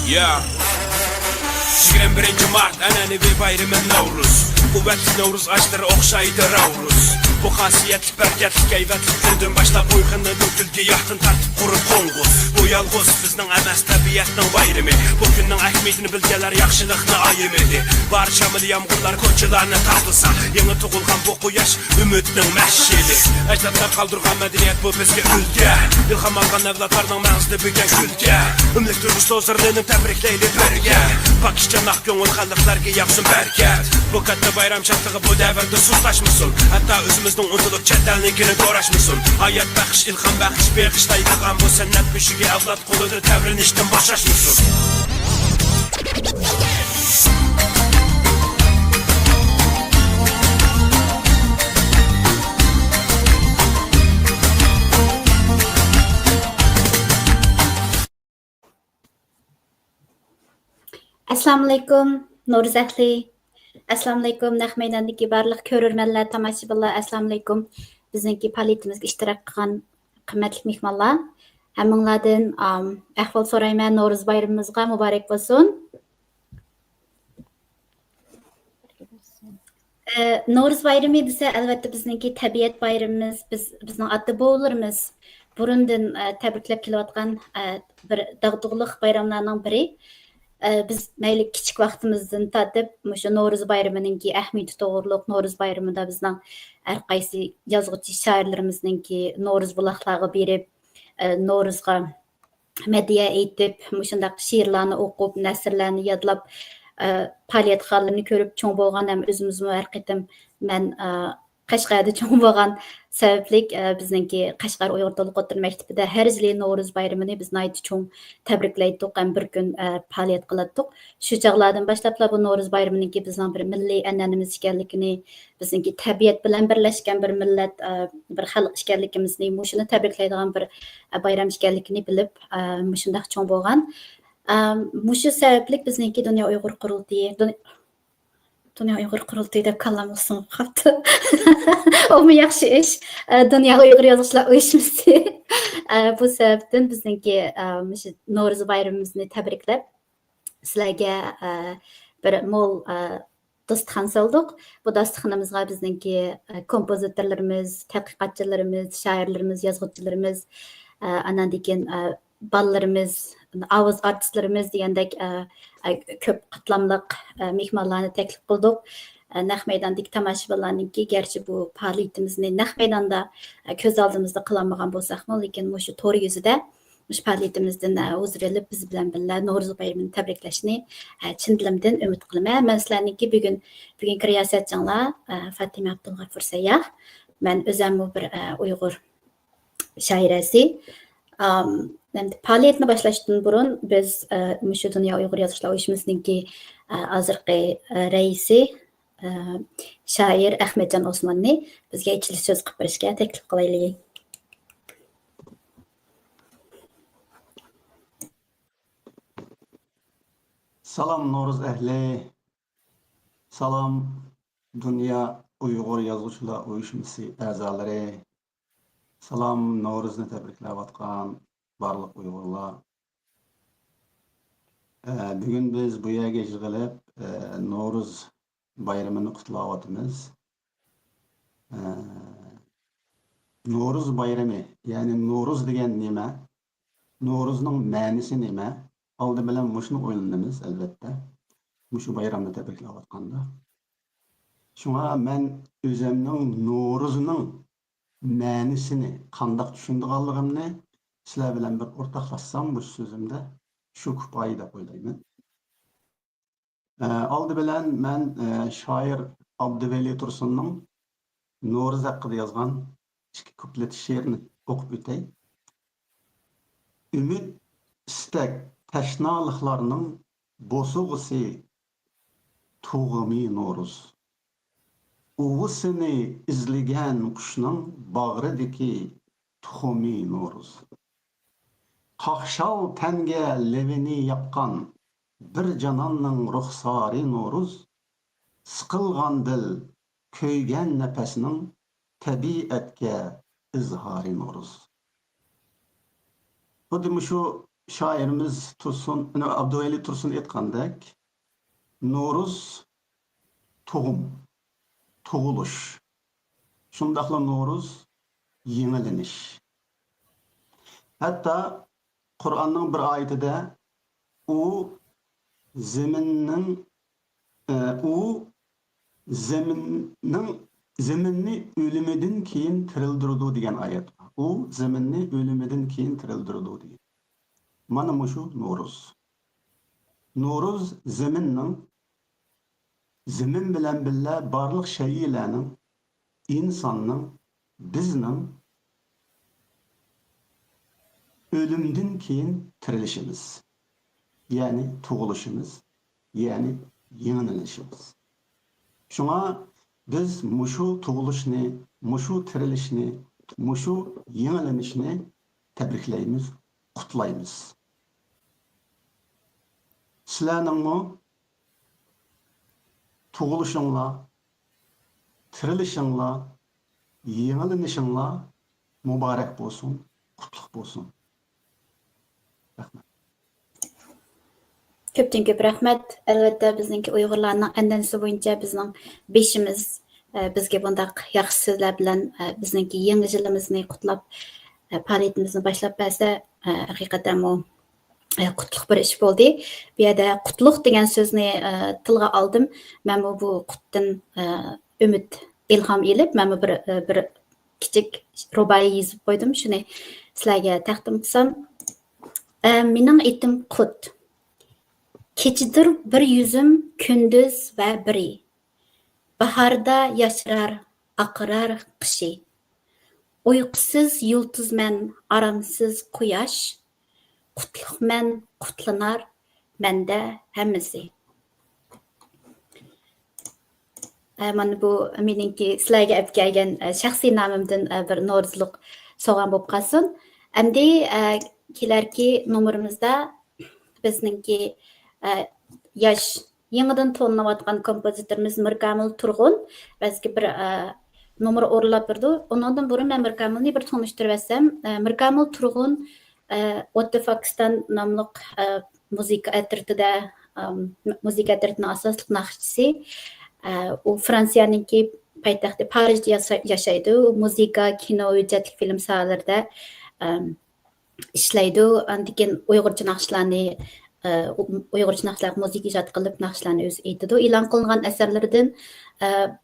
Ya 21 Mart anneannevi bayramı Navruz. Kuvvetli Navruz açları okşaydı Ravruz. Bu hasiyetli berketli geyvetliklerden başlap uyğunlu döküldü yaxtın tartib qurup qo'ng'uz. Bu yalğuz bizning emas tabiatning bayrami. Bu kunning ahmiyatini bilganlar yaxshilikni ayimidi. Barcha yağmurlar ko'chalarni taqdisa, yangi tug'ilgan bu quyosh umidning mash'ili. Ajdodlar qoldirgan madaniyat bu bizga ulga. İlham olgan avlodlarning mag'zida bo'lgan kulga. Umlik turmush to'zirlanib tabriklaylik birga. Pokishcha naq ko'ngil xalqlarga yog'sin barkat. Bu katta bayram shodligi bu davrda sustlashmasin. Hatto o'zimizning unutulib chetdan do'rashmasin. Hayot baxsh, ilhom baxsh, beg'ishlaydigan bu san'at mushugi avlod qo'lida tavrinishdan boshlashmasin. Assalamu alaykum, No'ruz ahli. Assalamu alaykum, naq maydondagi barliq ko'rurmanlar, tomoshabinlar, assalamu alaykum. Bizningki faoliyatimizga ishtirok qilgan qimmatli mehmonlar, hammanglardan ahvol so'rayman. No'ruz bayramimizga muborak bo'lsin. No'ruz bayrami desa, albatta bizningki tabiat bayramimiz, bizning ota bobolarimiz burundan tabriklab kelayotgan bir dag'dug'liq bayramlarning biri. Biz mayli kichik vaqtimizdan tatib shu No'ruz bayramininki ahmiyati to'g'riliq No'ruz bayramida bizning har qaysi yozuvchi shoirlarimizningki No'ruz buloqlarga berib, No'ruzga madhiya aytib, shundaq she'rlarni o'qib, nasrlarni yodlab, faoliyat hollarini ko'rib cho'ng bo'lgan ham o'zimizmi har qatam men Qashqarda cho'ng bo'lgan sababli bizningki Qashqar Uyg'ur tili qo'tir maktabida har yili No'ruz bayramini biz nayt cho'ng tabriklaydik, ham bir kun faoliyat qilatdik. Shu chog'lardan boshlab bu No'ruz bayraminiki bizning bir milliy an'anamiz ekanligini, bizningki tabiat bilan birlashgan bir millat, bir xalq ekanligimizni, shuni tabriklaydigan bir bayram ekanligini bilib, shundaq cho'ng bo'lgan. Shu sababli bizningki Dunyo Uyg'ur qurultiyi Dünya Uyghur Qurultayı deb kallam olsun qaptı. O mu yaxshi ish. Dünya Uyghur Yazıçılar Uyushmasi. Bu sebepten bizningki No'ruz bayramimizni tabriklab, sizlarga bir mo'l dasturxon soldik. Bu dasturxonimizga bizningki kompozitorlarimiz, tadqiqotchilarimiz, shoirlarimiz, yozuvchilarimiz, andan keyin bolalarimiz, ovoz artistlarimiz degandek ko'p qatlamliq mehmonlarni taklif qildik. Naq maydondagi tomoshabinlarniki garchi bu faoliyatimizni naq maydonda ko'z oldimizda qilolmagan bo'lsak-mu, lekin shu to'r yuzida shu faoliyatimizdan huzur olib biz bilan birga No'ruz bayramini tabriklashni chin dilimdan umid qilaman. Men sizlarniki bugungi riyosatchilar Fatima Abdulg'afur Sayyoh, men o'zim bir Uyg'ur shoirasi. Faoliyatni boshlashdan burun biz shu Dunyo Uyg'ur Yozuvchilar Uyushmasininki hozirgi raisi shoir Ahmadjon Osmonni bizga ichilish so'z qilib berishga taklif qilaylik. Salam No'ruz ahli. Salam Dunyo Uyg'ur Yozuvchilar Uyushmasi a'zolari. Salam No'ruzni tabriklayotgan barliq Uyg'urlar. Bugun biz bu yerga yig'ilib No'ruz bayramini qutlayapmiz. No'ruz bayrami, ya'ni No'ruz degan nima? No'ruzning ma'nosi nima? Oldi bilan mushuni o'ylanamiz albatta. Mushu bayramni tabriklayotganda. Shunga men o'zimning No'ruzning ma'nosini qandoq tushunganligimni sizlar bilan bir o'rtoqlashsam bu so'zimda shu kifoya deb o'ylayman. Oldi bilan men shoir Abduvali Tursunning No'ruz haqida yozgan ikki kuplet she'rini o'qib o'tay. Umid, istak, tashnalıqlarning bosug'isi tug'imi No'ruz. Uğusini izleyen kuşның bağrıdaki tuxumi No'ruz. Qaqşal tenge levini yapqan bir cananның ruxsari No'ruz. Sıqılgan dil, köygen nefesinin tabiatga izhari No'ruz. Xuddi shu shoirimiz Abduvali Tursun aytgandek, No'ruz tug'um, tug'ilish. Shundaqla No'ruz yengilanish. Hatto Qur'onning bir oyatida u zaminning u zaminni o'limidan keyin tirildirdi degan oyat. U zaminni o'limidan keyin tirildirdi degan. Mana shu No'ruz. No'ruz zamin bilan birga barliq shaylarning, insonning, bizning ölümden keyin tirilişimiz. Yani tug'ilishimiz, yani yenilenişimiz. Şuna biz mushu tug'ilishni, mushu tirilishni, mushu yenilenishni tabriklaymiz, qutlaymiz. Sizlarning tug'ilishinglar, tirilishinglar, yenilenishinglar muborak bo'lsin, qutlug' bo'lsin. Köpten köp rahmet. Elbette bizningki Uyg'urlarning an'anasi bo'yicha bizning beshimiz bizga bundaq yaxshi so'zlar bilan bizningki yangi yilimizni qutlab faoliyatimizni boshlab bersa, haqiqatan bu qutlug' bir ish bo'ldi. Bu yerda qutlug' degan so'zni tilga oldim. Men bu qutdan umid, ilhom elib, men bir kichik ruboiy yozib qo'ydim. Shuni sizlarga taqdim qilsam, mening itim Qut. Keçidir bir yüzüm kündüz ve biri. Baharda yaşarar, akırar kışı. Uykusuz yıldız men, aramsız kuyaş. Kutluk men, kutlanar, mende hemmisi. Mana bu meningki sizlarga olib kelgan shaxsiy nomimdan bir norozilik sovg'am bo'lib qolsin. Endi kelarki nomerimizda bizningki yosh yangidan to'llanayotgan kompozitorimiz Mirkamil Turg'un bizga bir nomer o'rlab berdi. Undan burun men Mirkamilni bir tanishtirib etsam, Mirkamil Turg'un O'ttifakistan nomli muzika atritining asosli naqshchisi. U Fransiyaningki poytaxti Parijda yashaydi. U muzika, kino, hujjatli film sohalarida ishlaydi. Andikin Uyg'urcha naqshlarni muzika ijod qilib naqshlarni o'zi aytadi. E'lon qilingan asarlaridan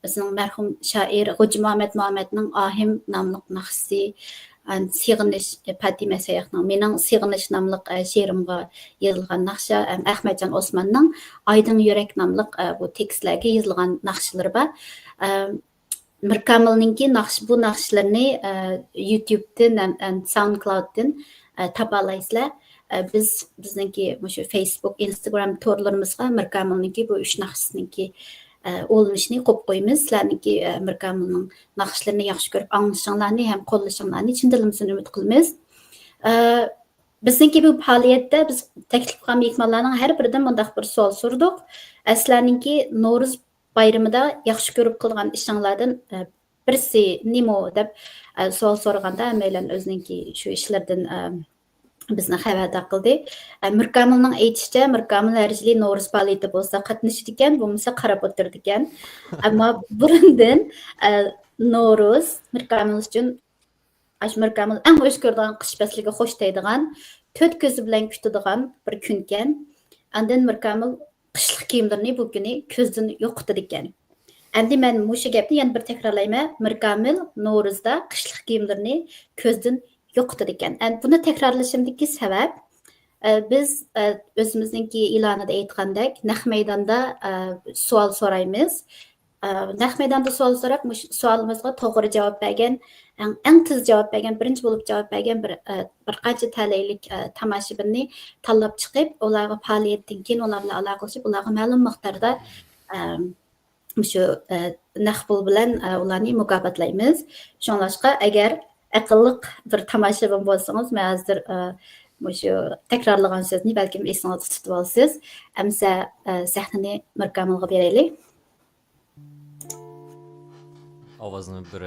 bizning marhum shoir G'oji Muhammadning Ahim nomli naqshisi, Sig'inish Fatima Sayahning mening Sig'inish nomli she'rimga yozilgan naqsha, Ahmadjon Osmonning Aydin yurak nomli bu tekstlarga yozilgan naqshlari bor. Mirkamilningki bu naqshlarni YouTube'dan, SoundCloud'dan topa olasizlar. Bizningki shu Facebook, Instagram torlarimizga Mirkamilningki bu 3 naqshninki olinishini qo'yib qo'yamiz. Sizlarningki Mirkamilning naqshlarini yaxshi ko'rib anglashinglarni ham qo'llashinglarni chin dilimizdan umid qilamiz. Bizningki bu faoliyatda biz taklif qilgan mehmonlarning har biridan bunday bir savol so'rdik. Sizlarningki No'ruz bayramida yaxshi ko'rib qilgan ishinglardan birisi nima deb savol so'raganda Meylan o'ziningki shu ishlardan bizni xabardor qildi. Mirkamilning aytishicha, Mirkamil har yili No'ruz faoliyati bo'lsa qatnashadi ekan, bo'lmasa qarab o'tirdi ekan. Ammo burundan No'ruz Mirkamil uchun Mirkamil eng xush ko'radigan qish fasliga xush deydigan, to'rt ko'zi bilan kutadigan bir kun ekan. Andan Mirkamil qishliq kiyimlarini bu kuni ko'zdan yo'qotdi ekan. Endi men mushu gapni yana bir takrorlayman. Mirkamil No'ruzda qishliq kiyimlarini ko'zdan yo'qotdi ekan. Buni takrorlashimdagi sabab biz o'zimizningki e'lonida aytgandek, naq maydonda savol so'raymiz. Naq maydonda savol so'rab, savolimizga to'g'ri javob bergan, eng tez javob bergan, birinchi bo'lib javob bergan bir qancha talaylik tomoshabinni tanlab chiqib, ularga faoliyatdan keyin ular bilan aloqalashib, ularga ma'lum miqdorda shu naq pul bilan ularni mukofotlaymiz. Shunlashqa agar aqlliq bir tomoshabin bo'lsangiz, men hozir shu takrorlagan so'zni balkim esingizda tutib olasiz. Amsa sahnani Mirkamilga beraylik. Ovozni bir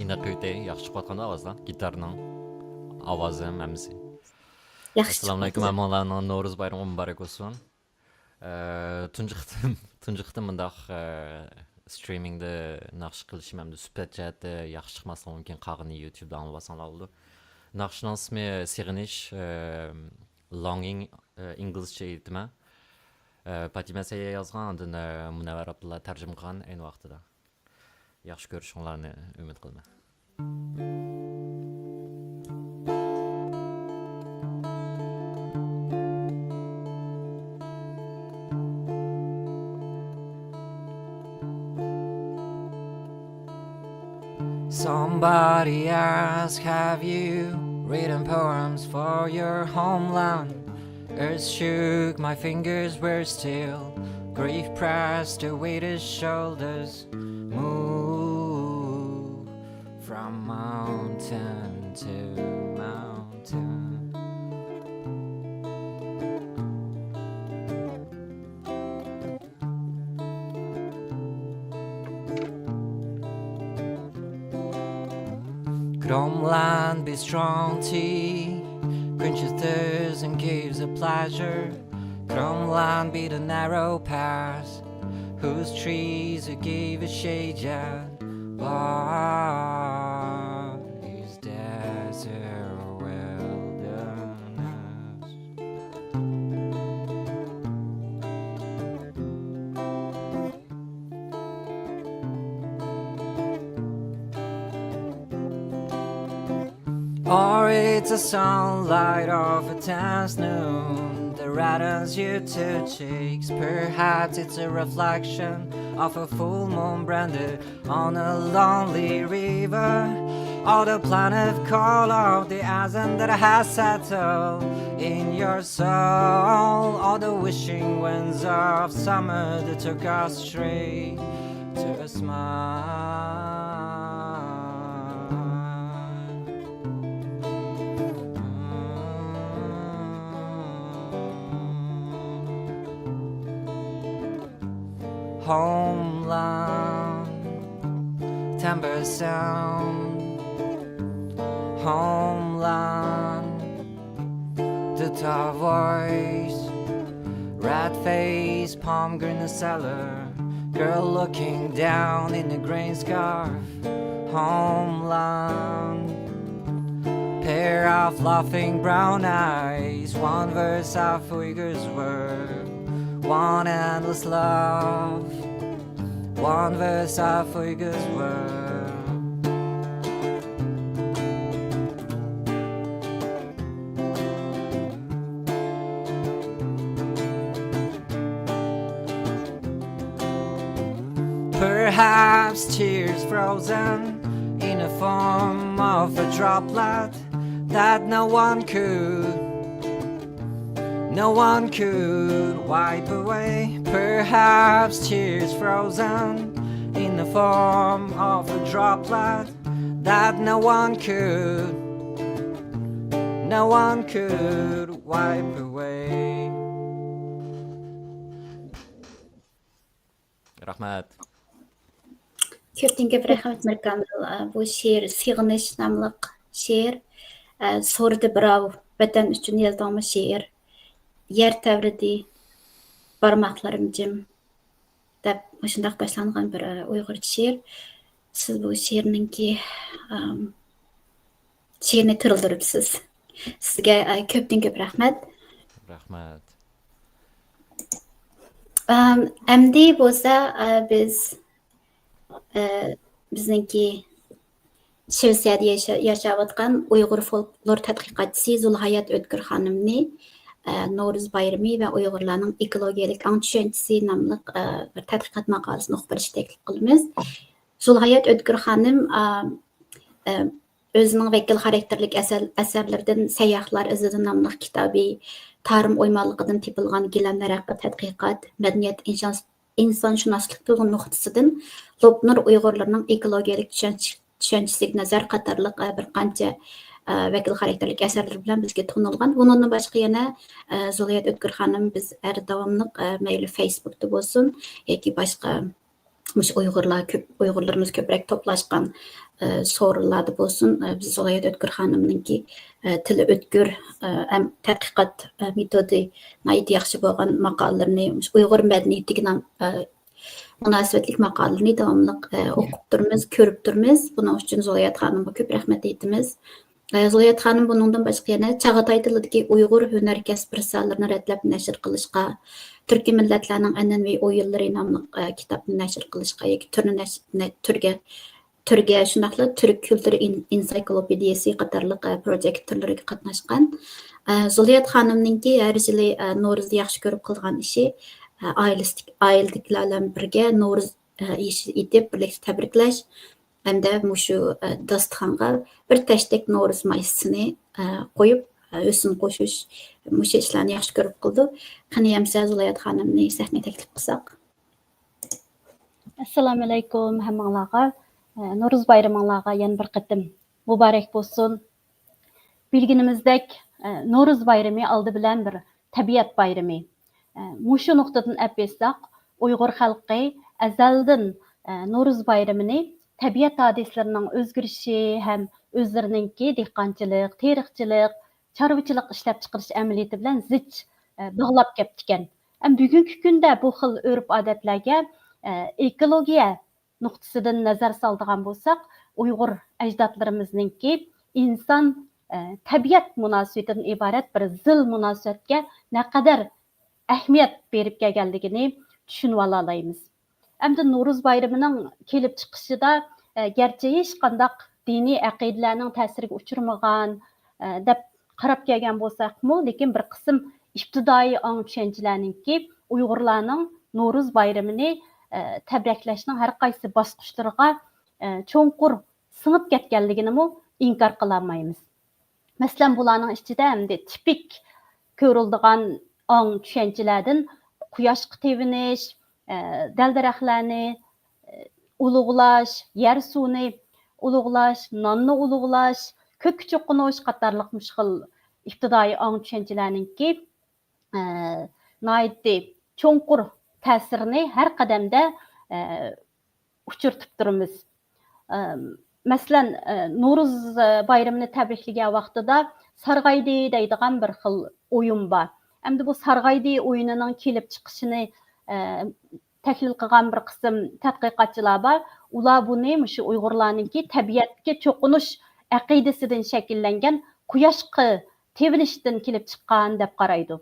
inoq o'tay, yaxshi chiqayotganda ovozdan, gitarning ovozi, mamsi. Yaxşı Assalomu alaykum çıxmaqda. hammalarning Navro'z bayrami muborak bo'lsin. Tunji qitim bundaq streamingda naqsh qilishim hamda suhbat jihatda yaxshi chiqmasligi mumkin. Qag'ini YouTube'da olsanlar bo'ldi. Naqshning ismi Sig'inish, Longing inglizcha aytma. Fatima Saya yozgan, undan Munavvar Abdulla tarjima qilgan ayni vaqtida. Yaxshi ko'rishinglarni umid qilaman. Somebody asked, have you written poems for your homeland? Earth shook, my fingers were still. Grief pressed away the shoulders. Move from mountain to mountain. Gromland be strong tea, quenches thirst and gives a pleasure. Gromland be the narrow path, whose trees it gave a shade yet. But is desert wilderness. Or it's the sunlight of a tense noon that rattles you to cheeks. Perhaps it's a reflection of a full moon branded on a lonely river. Or the planet call of the ascent that has settled in your soul. Or the wishing winds of summer that took us straight to a smile. Homeland, timber sound. Homeland, the tall voice. Rat face, palm green the cellar. Girl looking down in the green scarf. Homeland, pair of laughing brown eyes. One verse of Uyghur's word. One endless love. One verse of Uyghur's word. Perhaps tears frozen in the form of a droplet that no one could wipe away. Perhaps tears frozen in the form of a droplet that no one could wipe away. Rahmat. Köpten köp rəhmət Mirkamil. Bu şiir Sig'inish namlıq şiir. So'rdi birov vatan uchun yozganmi şiir. Yer tavridi barmoqlarim jim deb shundoq boshlangan bir Uyg'urcha şiir. Siz bu şiirninki şiirni tirildiribsiz. Sizga köpten köp rahmat. Rahmat. Endi bo'lsa biz bizningki Shvetsiyada yashayotgan Uyg'ur folklor tadqiqotchisi Zulhayat O'tkir xonimni Navro'z bayrami va Uyg'urlarning ekologiyalik ang tushunchasi nomli bir tadqiqot maqolasini o'qib berishni taklif qilamiz. Zulhayat O'tkir xonim o'zining vakil xarakterlik asarlaridan Sayyohlar izida nomli kitobi Tarim o'ymonligidan tepilgan gilamlar haqida tadqiqot, madaniyat insonshunoslik nuqtasidan Lobnur Uyg'urlarning ekologiyalik tushunchasiga nazar qatorliq bir qancha vakil xarakterlik asarlar bilan bizga to'nilgan. Bundan boshqa yana Zulhayat O'tkir xonim biz har davomli mayli Facebookda bo'lsin yoki boshqa Muş Uygurlarımız köprek toplaşkan sorunlarda bolsun. Biz Zolayat Ötkür hanımınki tili ötkür hem tədqiqat metodu nayit yaxşı bolgan maqallarını Uygur medeniyetinden münasebetlik maqallarını davamlıq okup durmuz, körüp durmuz. Bunun üçün Zolayat hanımga köp rahmet etimiz. Zolayat hanım bunundan başqa yana Çağatay tilidagi Uygur hüner kasb risalalarini rətlab nəşr qilishqa, Türkiy millatlarning an'anaviy o'yinlari nomli kitobni nashr qilishqa yoki turga shundoqla turk kulturi ensiklopediyasi qatorliq projekt turlariga qatnashgan. Zuliyat xonimninki har yili Navro'zni yaxshi ko'rib qilgan ishi oiladagilar bilan birga Navro'z ishi etib birlikda tabriklash hamda mushu dasturxonga bir tashdek Navro'z maysini qo'yib o'sin qo'shish mushu ishlarni yaxshi ko'rib qildi. Qani hamsa Zulayat xonimni sahnaga taklif qilsak. Assalomu alaykum hammanglarga. Navro'z bayraminglarga yana bir qatim muborak bo'lsin. Bilginimizdek Navro'z bayrami oldi bilan bir tabiat bayrami. Mushu nuqtadan apirsaq, Uyg'ur xalqi azaldan Navro'z bayramini tabiat hodislarining o'zgarishi ham o'zlarininki dehqonchilik, teriqchilik, chorvachilik ishlab chiqarish amaliyoti bilan zich bog'lab ketgan. Bugungi kunda bu xil urf-odatlarga ekologiya nuqtasidan nazar soladigan bo'lsak, Uyg'ur ajdodlarimizninki inson tabiat munosabatidan iborat bir zil munosabatga naqadar ahamiyat berib kelganligini tushunib olamiz. Endi Navro'z bayramining kelib chiqishida garchi hech qanday diniy aqidalarning ta'siriga uchramagan deb qarab kelgan bo'lsak-mu, lekin bir qism ibtidoiy ong tushunchalarningki Uyg'urlarning Navro'z bayramini tabriklashning har qaysi bosqichlariga cho'nqur singib ketganligini inkor qila olmaymiz. Masalan, bularning ichida hamda tipik ko'riladigan ong tushunchalardan quyoshga tevinish, dal-daraxtlarni ulug'lash, yer suvni ulug'lash, nonni ulug'lash, ko'k cho'qinish qatorliq mushkil ibtidoiy ong tushunchalarningki noyatda cho'nqur ta'sirini har qadamda uchirtib turamiz. Masalan, Navro'z bayramini tabriklagan vaqtida Sarg'aydi deydigan bir xil o'yin bor. Endi bu Sarg'aydi o'yinining kelib chiqishini tahlil qilgan bir qism tadqiqotchilar bor. Ular buni shu Uyg'urlarningki tabiatga cho'qinish aqidasidan shakllangan quyoshga tevinishdan kelib chiqqan deb qaraydi.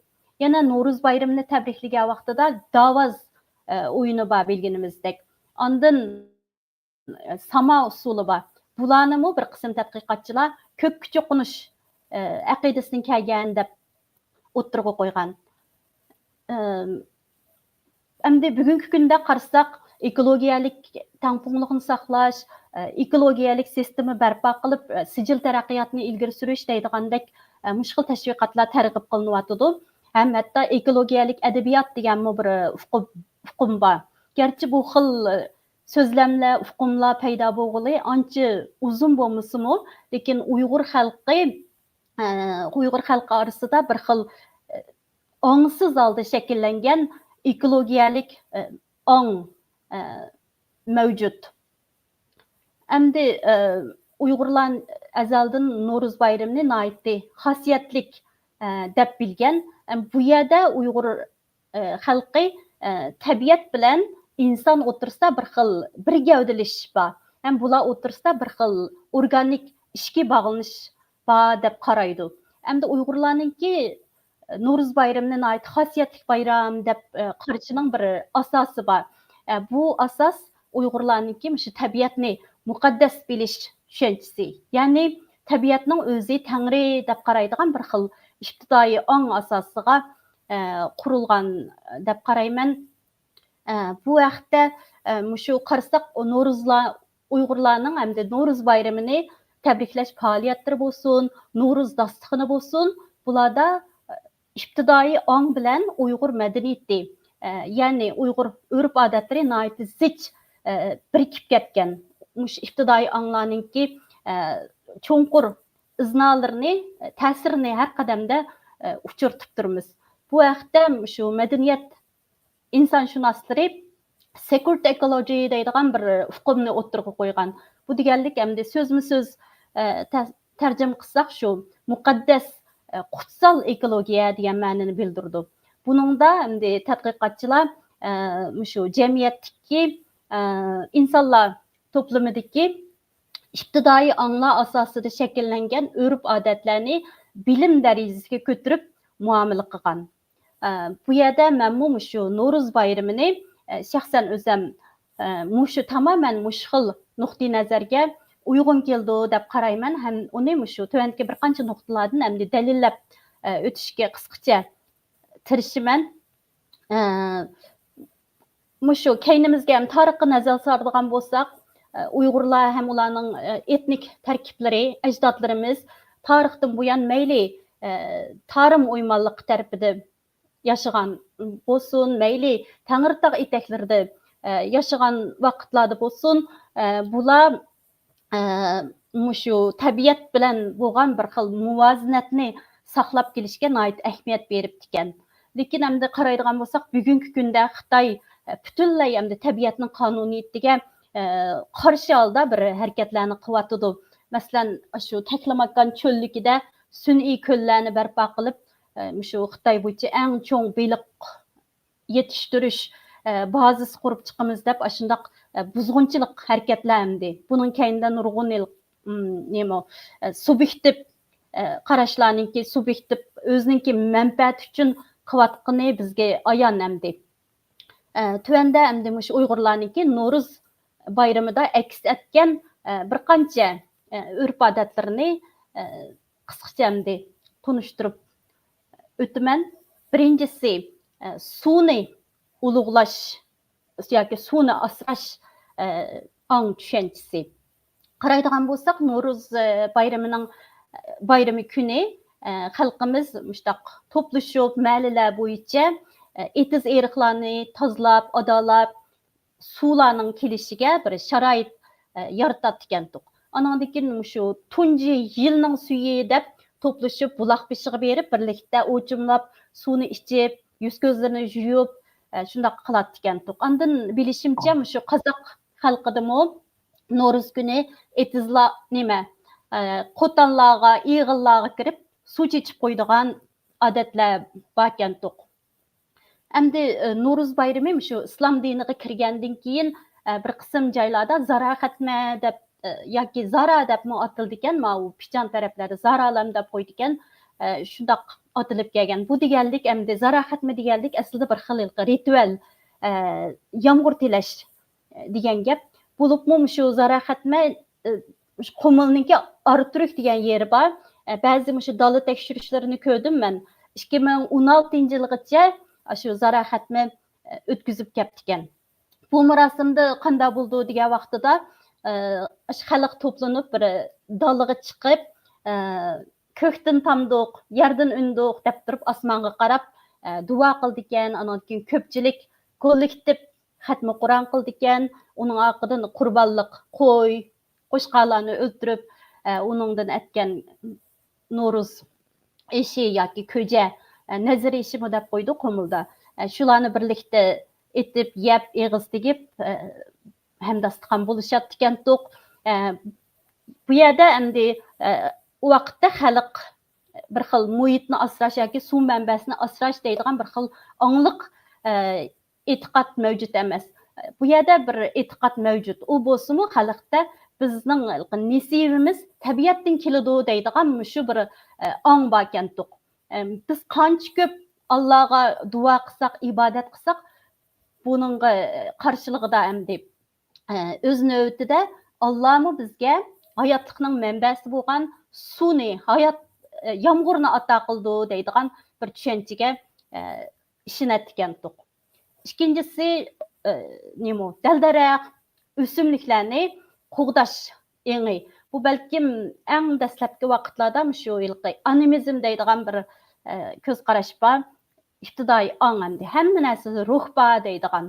Yana Navro'z bayramini tabriklagan vaqtida Davaz o'yini bor bilginimizdek. Ondan sama usuli bor. Bularni bir qism tadqiqotchilar ko'k cho'qinish aqidasidan kelgan deb o'tirg'a qo'ygan. Endi bugungi kunda qarasak, ekologiyalik tangpungliqni saqlash, ekologiyalik sistema barpo qilib, sijil taraqqiyotni ilgari surish deydigandek mushkil tashviqotlar targ'ib qilinyotdi. Ham hatto ekologiyalik adabiyot degan bir uqum bor. Garchi bu xil so'zlamlar, uqumlar paydo bo'lg'ili ancha uzun bo'lmasa-mu, lekin Uyg'ur xalqi orasida bir xil ongsiz holda shakllangan ekologiyalik ong mavjud. Endi Uyg'urlar azaldan Navro'z bayramini noyatda xosiyatlik deb bilgan. Bu yerda Uyg'ur xalqi tabiat bilan inson o'tirsida bir xil bir gavdalish bor. Bular o'tirsida bir xil organik ishga bog'lanish bor deb qaraydi. Endi Uyg'urlarningki Navro'z bayramini noyat xosiyatli bayram deb qarashining bir asosi bor. Bu asos Uyg'urlarningki shu tabiatni muqaddas bilish tushunchasi. Ya'ni tabiatning o'zi Tangri deb qaraydigan bir xil ibtidoiy ong asosiga qurilgan deb qarayman. Bu vaqtda shu qarasak Uyg'urlarning hamda Navro'z bayramini tabriklash faoliyatlari bo'lsin, Navro'z dasturxoni bo'lsin, bularda ibtidoiy ong bilan Uyg'ur madaniyati, ya'ni Uyg'ur urf-odatlari noyat zich birikib ketgan. Mush ibtidoiy onglarningki cho'nqur iznalarini, ta'sirini har qadamda uchirtib turamiz. Bu vaqtda shu madaniyat insonshunoslari Secured ecology deydigan bir uqumni o'ttirg'a qo'ygan. Bu deganlik endi so'zma-so'z tarjima qilsak shu muqaddas qutsal ekologiya degan ma'noni bildirdi. Buningda endi tadqiqotchilar shu jamiyatdagi insonlar to'plamidagi ibtidoiy onglar asosida shakllangan urf-odatlarni bilim darajasiga ko'tarib muomala qilgan. Bu yerda men shu Navro'z bayramini shaxsan o'zim shu tamoman shu xil nuqtai nazarga uyg'un keldi deb qarayman ham uni shu tuvandagi bir qancha nuqtalardan endi dalillab o'tishga qisqacha tirishiman. Shu kaynimizga ham tarixga nazar soladigan bo'lsak, Uyg'urlar ham ularning etnik tarkiblari, ajdodlarimiz tarixdan buyon mayli tarim o'ymonliq tarafida yaşagan bo'lsin, mayli Tangirtog' etaklarida yaşagan vaqtlarda bo'lsin, bular shu tabiat bilan bo'lgan bir xil muvozanatni saqlab kelishga nihoyat ahamiyat berib ekan. Lekin endi qaraydigan bo'lsak, bugungi kunda Xitoy butunlay endi tabiatning qonuniyatiga qarshi holda bir harakatlarni qilyotdi. Masalan, shu Taklamakan cho'lligida sun'iy ko'llarni barpo qilib, shu Xitoy bo'yicha eng cho'ng baliq yetishtirish bazasi qurib chiqamiz deb shundoq buzg'unchilik harakatlar endi. Buning keyinda nurg'un subyektiv qarashlarninki subyektiv o'ziningki manfaat uchun qilayotgani bizga ayon endi. Tuvanda endi shu Uyg'urlarninki Navro'z bayramida aks etgan bir qancha urf-odatlarni qisqacha endi tunishtirib o'taman. Birinchisi suvni ulug'lash yoki suvni asrash ong tushunchasi. Qaraydigan bo'lsak, Navro'z bayrami kuni xalqimiz mushtaq to'plashib mahallalar bo'yicha etiz eriqlarni tozalab, adolab, suvlarning kelishiga bir sharoit yaratadi ekandik. Andan keyin shu tunji yilning suyi deb to'plashib buloq beshiga berib birlikda o'chimlab suvni ichib, yuz ko'zlarini yuvib shundoq qiladi ekandik. Andan bilishimcha shu qozoq xalqidami Navro'z kuni etizlar qo'tonlarga, ig'illarga kirib suv ichib qo'yadigan odatlar bor ekandik. Endi Navro'z bayrami shu islom diniga kirgandan keyin bir qism joylarda zara xatma deb yoki zara deb atildi ekan, u Pichan taraflarda zaralam deb qo'ydi ekan, shundoq atilib kelgan. Bu deganlik endi zara xatma deganlik aslida bir xil ritual yomg'ir tilash degan gap. Bo'libmi shu zara xatma Qumulninki Arturuk degan yeri bor. Ba'zi shu dala tekshirishlarini ko'rdim men. 2016-yilgacha shu zara xatma o'tkazib keldi ekan. Bu marosimda qanday bo'ldi degan vaqtida xalq to'planib bir dalaga chiqib, ko'kdan tamdiq, yerdan undiq deb turib osmonga qarab duo qildi ekan. Andan keyin ko'pchilik kollektiv xatma Qur'on qildi ekan. Uning orqadan qurbonlik qo'y, qo'shqarlarni o'ldirib, uningdan etgan Navro'z eshi yoki ko'ja nazar eshi deb qo'ydi Qumulda. Shularni birlikda etib, yeb, eg'iz tegib hamdashtlik bo'lishadi ekandik. Bu yerda endi u vaqtda xalq bir xil muhitni asrash yoki suv manbasini asrash deydigan bir xil ongliq e'tiqod mavjud emas. Bu yerda bir e'tiqod mavjud. U bo'lsa-mu xalqda bizning nasibimiz tabiatdan keladi deydigan shu bir ong bor ekandik. Biz qancha ko'p Allohga duo qilsak, ibodat qilsak, buningga qarshiligida endi o'z navbatida Allohmi bizga hayotlikning manbasi bo'lgan suvni, hayot yomg'irni ato qildi deydigan bir tushunchaga ishonat ekandik. Ikkinchisi dal-daraxt o'simliklarni qo'g'dash yangi. Bu balkim eng dastlabki vaqtlarda shu yilqi animizm deydigan bir ko'z qarash bor. İbtidai ong endi hamma narsada ruh bor deydigan.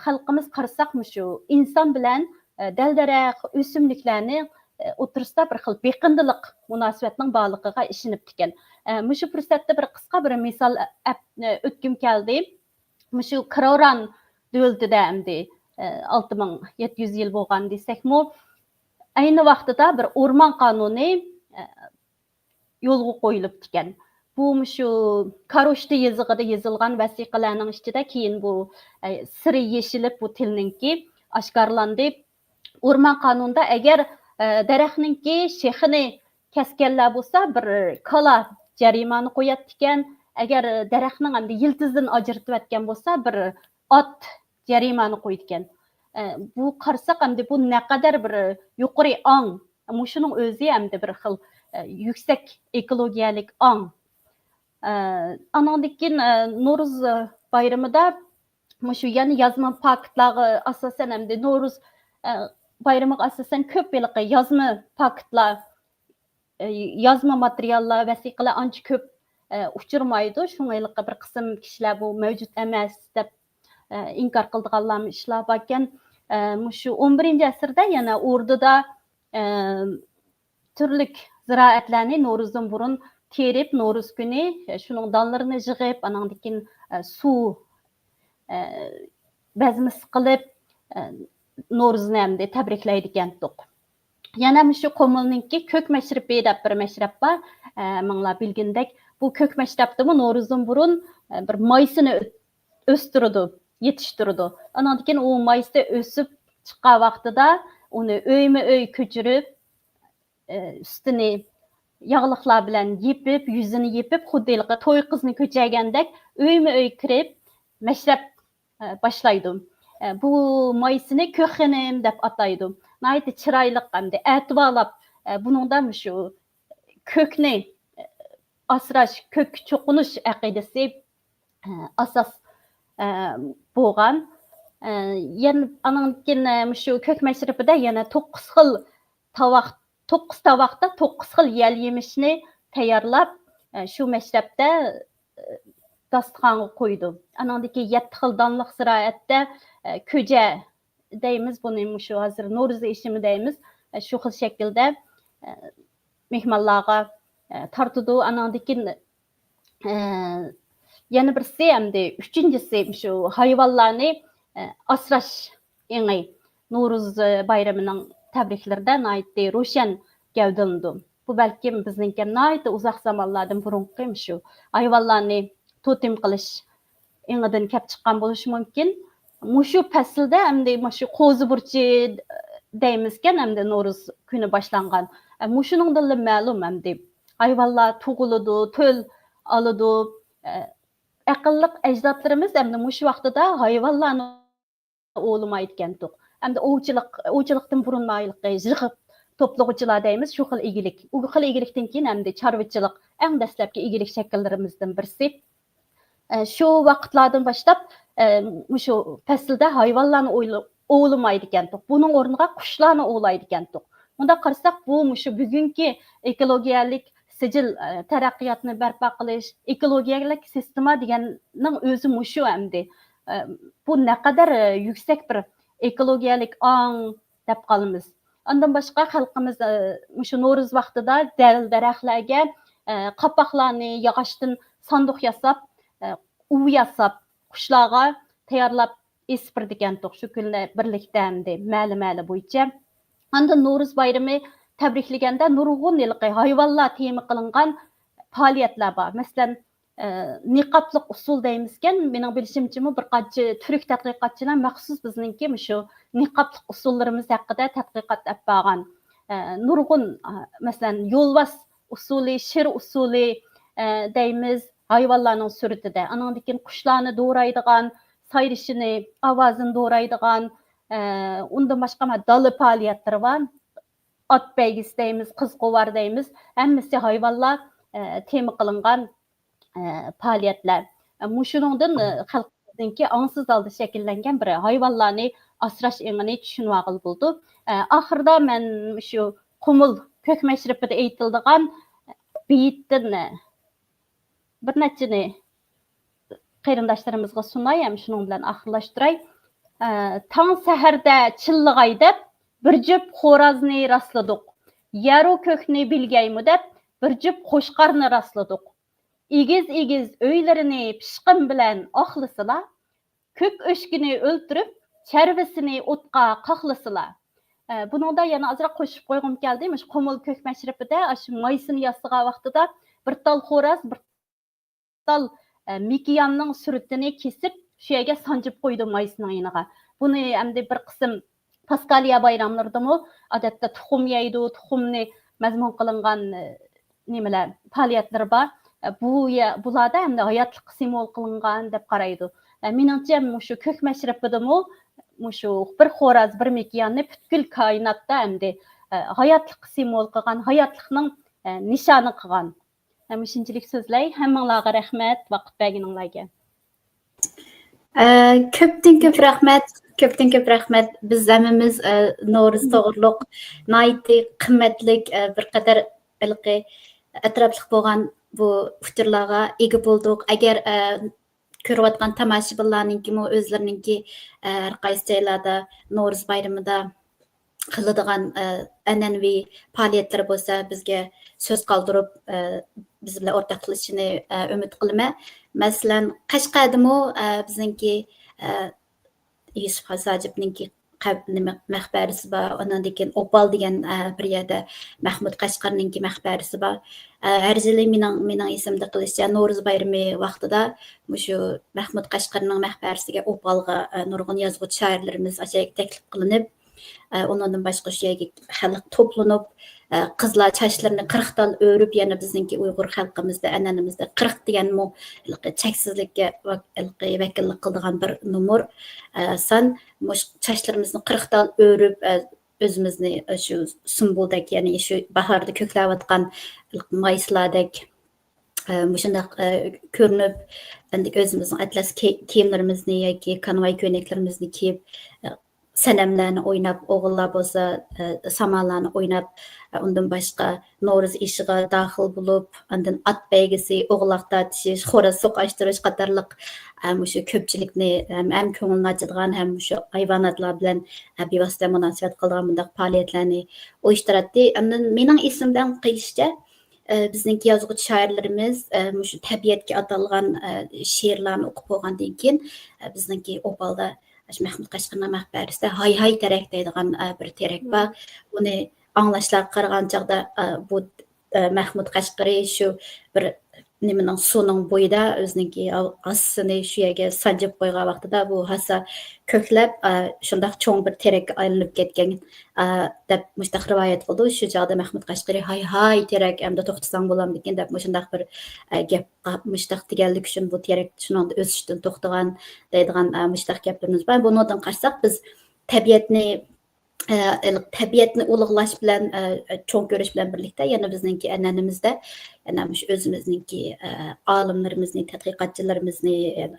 Xalqimiz qarasak shu inson bilan dal-daraxt o'simliklarni o'tirsida bir xil beqindilik munosabatning borligiga ishonib ekan. Shu fursatda bir qisqa bir misol o'tkim keldi. Shu Qirg'o'ron dövlətdə əmdi 6700 yıl bolğan desəkmi, ayni vaqtida bir orman qanunu yo'lga qo'yilib ekan. Bu shu Karoshti yezig'ida yozilgan vasiqalarning ichida keyin bu siri yeshilib bu tilninki oshkorlandi. Orman qonunida agar daraxtninki shexini kasganlar bo'lsa bir kala jarimani qo'yadi ekan. Agar daraxtning hamda yiltizdan ajratib atgan bo'lsa bir ot jarimani qo'yadi ekan. Bu qarsak hamda bu naqadar bir yuqori ong. Mushuning o'zi hamda bir xil yüksek ekologiyalik ong. Anandan keyin No'ruz bayramida shu yana yozma paktlarga asosan hamda No'ruz bayramiga asosan ko'p yilqi yozma paktlar, yozma materiallar, vasiqalar ancha ko'p uchirmaydi. Shunga bir qism kishilar bu mavjud emas deb inkor qildiganlar ishlar bor ekan. Shu 11-asrda yana O'rdida turli ziraatlarni No'ruzdan burun terib, No'ruz kuni shuning donlarini yig'ib, anandan keyin suv bazmis qilib No'ruzni hamda tabriklaydi ekandik. Yana shu Qo'milninki ko'k mashrabi deb bir mashrab bor. Minglar bilgandek, bu ko'k mashrabdimi No'ruzdan burun bir maysini o'stirdi, yetishtirdi. Anandan keyin u maysi o'sib chiqqan vaqtida uni o'yma-o'y ko'chirib, üstüni yağlıqlar bilan yepib, yüzünü yepib, xuddi to'y qizni ko'chagandek o'yma-o'y kirib, mashrab boshlaydi. Bu maysini ko'xinim deb ataydi. Nayt chiroyli hamda ativalab, buningda shu ko'kni asrash, ko'k cho'qinish aqidasi asos bo'lgan. Yana andan keyin shu ko'k mashrabida yana 9 xil tovoq 9 tavaqda 9 xil yel yemishni tayyorlab, shu mashrabda dasturxonga qo'ydi. Anandaki 7 xil donliq ziroatda ko'ja deymiz, buni shu hozir No'ruz ishimi deymiz. Shu xil shaklda mehmonlarga tortidi. Anandaki yana birisi hamda 3-inchisi shu hayvonlarni asrash yangi No'ruz bayramining tabriklarda naytdi ro'shan gavdalandi. Bu balkim bizningki naytdi uzoq zamonlardan burunqi shu hayvonlarni totem qilish engidan kelib chiqqan bo'lishi mumkin. Mushu faslda hamda shu qo'zi burchi deymizkan hamda No'ruz kuni boshlangan. Mushuningdan ma'lum hamda hayvonlar tug'iladi, to'l oladi. Aqlliq ajdodlarimiz hamda mushu vaqtida hayvonlarni o'lmaydi ekandik. Hamda ovchilikdan burun mayliqi, yig'ib to'plag'uchilar deymiz, shu xil egilik. U xil egilikdan keyin hamda chorvachilik eng dastlabki egilik shakllarimizdan birisi. Shu vaqtlardan boshlab shu faslda hayvonlarni o'lmaydi ekandik. Buning o'rniga qushlarni o'laydi ekandik. Unda qarasak, bu shu bugungi ekologiyalik sijil taraqqiyotni barpo qilish, ekologiyalik sistema deganning o'zi shu hamda. Bu naqadar yuksak bir ekologiyalik ong deb qolamiz. Ondan boshqa xalqimiz shu No'ruz vaqtida daraxtlarga qapoqlarni yog'ochdan sanduq yasab, uv yasab, qushlarga tayyorlab esipirdi ekandik. Shu kunlar birlikda hamda ma'lum bo'yicha. Ondan No'ruz bayrami tabriklaganda nurg'un hayvonlar tema qilingan faoliyatlar bor. Masalan, niqobliq usul deymizkan, mening bilishimcha bir qancha turk tadqiqotchilar maxsus bizningki shu niqobliq usullarimiz haqida tadqiqot olib borgan. Nurg'un masalan yo'lbos usuli, shir usuli deymiz hayvonlarning suratida. Andan keyin qushlarni do'raydigan, sayrishini, ovozini do'raydigan, undan boshqa dala faoliyatlari bor. At baygisi deymiz, qiz qo'var deymiz. Hammasi hayvonlar tema qilingan faoliyatlar. Mushuningdan xalqimizning ongsiz holda shakllangan bir hayvonlarni asrash engini tushunib olib bo'ldi. Oxirida men shu Qumul ko'k mashrabida aytildigan beyitdan bir nechini qarindoshlarimizga sunay, ham shuning bilan oxirlashtiray. Tong saharda chillig'ay deb bir jup xo'rozni rastladik. Yaru ko'kni bilgaymi deb bir jup qo'shqarni rastladik. Egiz-egiz o'ylarini pishqin bilan oqlisilar, kök öşkini öldürüp, çervesini otqa qaqlasılar. Buningda yana azroq qo'shib qo'ygim keldi. Mush qomul kök mashribida shu maysini yassigan vaqtida bir tal xo'roz, bir tal mikiyanning suratini kesib, shu yerga sanjib qo'ydi maysining yeniga. Buni endi bir qism Paskaliya bayramlaridami odatda tuxum yeydi, tuxumni mazmun qilingan nimalar, faoliyatlar bor. Bularda hamda hayotlik simvol qilingan deb qaraydi. Meningcha shu kök mashribidami mushu bir xo'roz, bir mikiyanni butkul koinotda hamda hayotlik simvol qilgan, hayotlikning nishoni qilgan. Shunchalik so'zlay. Hammanglarga rahmat, vaqt berganinglarga. Köpten köp rahmet. Köpten köp rahmet. Biz hammamiz Novruz to'g'riliq nihoyatda qimmatlik bir qadar ilqi atrofliq bo'lgan bu fikrlarga ega bo'ldik. Agar ko'rayotgan tomoshabinlarninkimi o'zlarininki har qaysi joylarda Novruz bayramida qiladigan an'anaviy faoliyatlar bo'lsa bizga so'z qoldirib biz bilan o'rtoqlashishini umid qilaman. Masalan, Qashqardami bizningki Yusuf Hasajibninki maqbarasi bor, ondan keyin Opal degan bir yerda Mahmud Qashqarninki maqbarasi bor. Har yili mening esimda qilishicha Novruz bayrami vaqtida shu Mahmud Qashqarning maqbarasiga Opalga nurg'un yozuvchi shoirlarimiz taklif qilinib, ondan boshqa shu yerga xalq to'planib, qizlar chochlarini 40 tal o'rib, yana bizningki Uyg'ur xalqimizda an'anamizda 40 degan cheksizlikka vakillik qiladigan bir numur san chochlarimizni 40 tal o'rib o'zimizni shu simvoldek, ya'ni shu bahorda ko'klayotgan mayslardek shunday ko'rinib, endi o'zimizning atlas kiyimlarimizni yoki konvoy ko'ylaklarimizni kiyib sanamlarni o'ynab, o'g'illar bo'lsa samonlarni o'ynab, undan boshqa Novruz ishiga daxil bo'lib, undan at baygisi, o'g'loq tortish, xo'roz so'qashtirish qatorliq shu ko'pchilikni ham ko'ngilni ochadigan, ham shu hayvonotlar bilan bevosita munosabat qiladigan bunday faoliyatlarni uyushtiradi. Mening esimdan qilishicha bizningki yozuvchi shoirlarimiz shu tabiatga atalgan she'rlarni o'qib bo'lgandan keyin bizningki Opalda Mahmud Qashqarning maqbarasida hay terak deydigan bir terak bor. Uni anglashlar qaragan chaqda bu Mahmud Qashqari shu bir nimaning suning bo'yida o'zininki asini shu yerga sanjib qo'ygan vaqtida bu hasa ko'klab shundoq cho'ng bir terakka aylanib ketgan deb mushtaq rivoyat qildi. Shu chog'da Mahmud Qashqari hay terak endi to'xtasang bo'lamdikan deb shundoq bir gap mushtaq deganlik uchun bu terak shuningda o'sishdan to'xtagan deydigan mushtaq gaplarimiz bor. Bundan qarsak biz tabiatni ulug'lash bilan cho'ng ko'rish bilan birlikda yana bizningki an'anamizda yana o'zimizningki olimlarimizni, tadqiqotchilarimizni,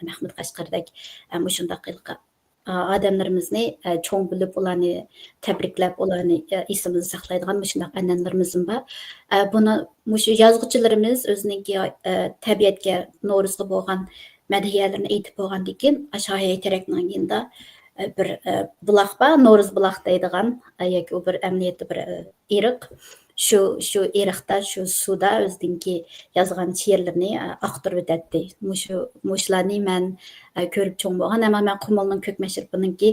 Mahmud Qashqardek shundoq odamlarimizni cho'ng bilib, ularni tabriklab, ularni esimizda saqlaydigan shundoq an'analarimiz bor. Buni shu yozuvchilarimiz o'zininki tabiatga, Novruzga bo'lgan madhiyalarni aytib bo'lgandan keyin Ashoya terakning yonida bir buloq bor, Novruz buloq deydigan, yoki u bir amniyatli bir eriq. Shu eriqda, shu suvda o'zininki yozgan she'rlarini aqtirib o'tadi. Mushlarni men ko'rib cho'ng bo'lgan, ammo men Qumulning ko'k mashribininki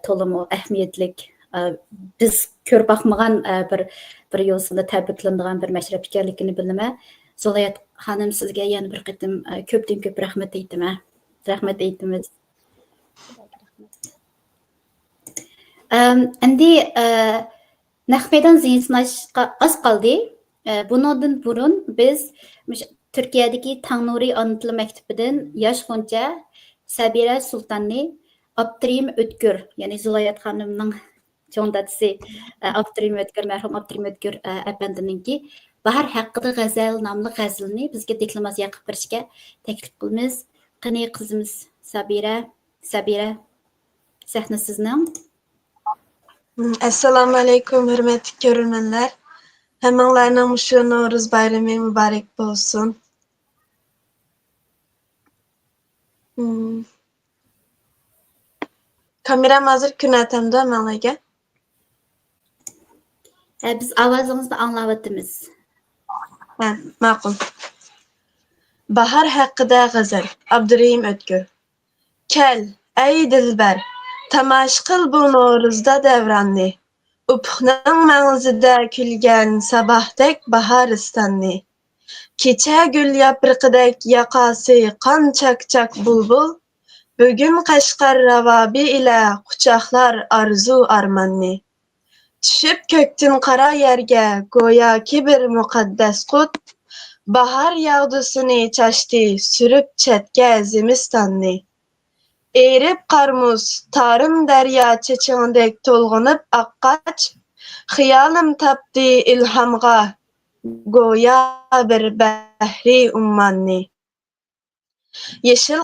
to'liq ahamiyatlik biz ko'rib boqmagan bir yo'sinda tabriklanadigan bir mashrab ekanligini bilaman. Zolayat xonim, sizga yana bir qatim ko'pdan ko'p rahmat aytaman. Rahmat aytamiz. Endi naq maydon zinsinashga oz qoldi. Bundan burun biz Turkiyadagi Tangnuri ona tili maktabidan yosh xoncha Sabira Sultanni Abdurim O'tkir, ya'ni Zolayat xonimning cho'ng dadasi Abdurim O'tkir, marhum Abdurim O'tkir apandininki Bahar haqida g'azal nomli g'azalni bizga deklamatsiya qilib berishga taklif qilamiz. Qani qizimiz Sabira, sahna sizning. Assalomu alaykum, hurmatli ko'ruvchilar. Hammanglarning shu Novruz bayrami muborak bo'lsin. Kameram hozir kunatamda managa. Biz ovozingizni anglayapmiz. Ma'qul. Bahar haqida g'azal. Abdurim O'tkir. Kel, ey dilber, tamaş qıl bu Novruzda devranni. Ufqning mangzida kulgan sabahdek baharistanni. Kecha gul yapriqidek yaqasi qon chakchak bulbul. Bugun Qashqar ravabi ila quchoqlar arzu armanni. Tushib ko'ktin qara yerga go'yoki bir muqaddas qut. Bahar yağdusini çaştı sürüp chetga zimistonni. Erib qarmuz tarım daryo chechig'idek to'lg'inib oqqach, xiyolim topdi ilhamga go'yo bir bahri ummanni. Yeşil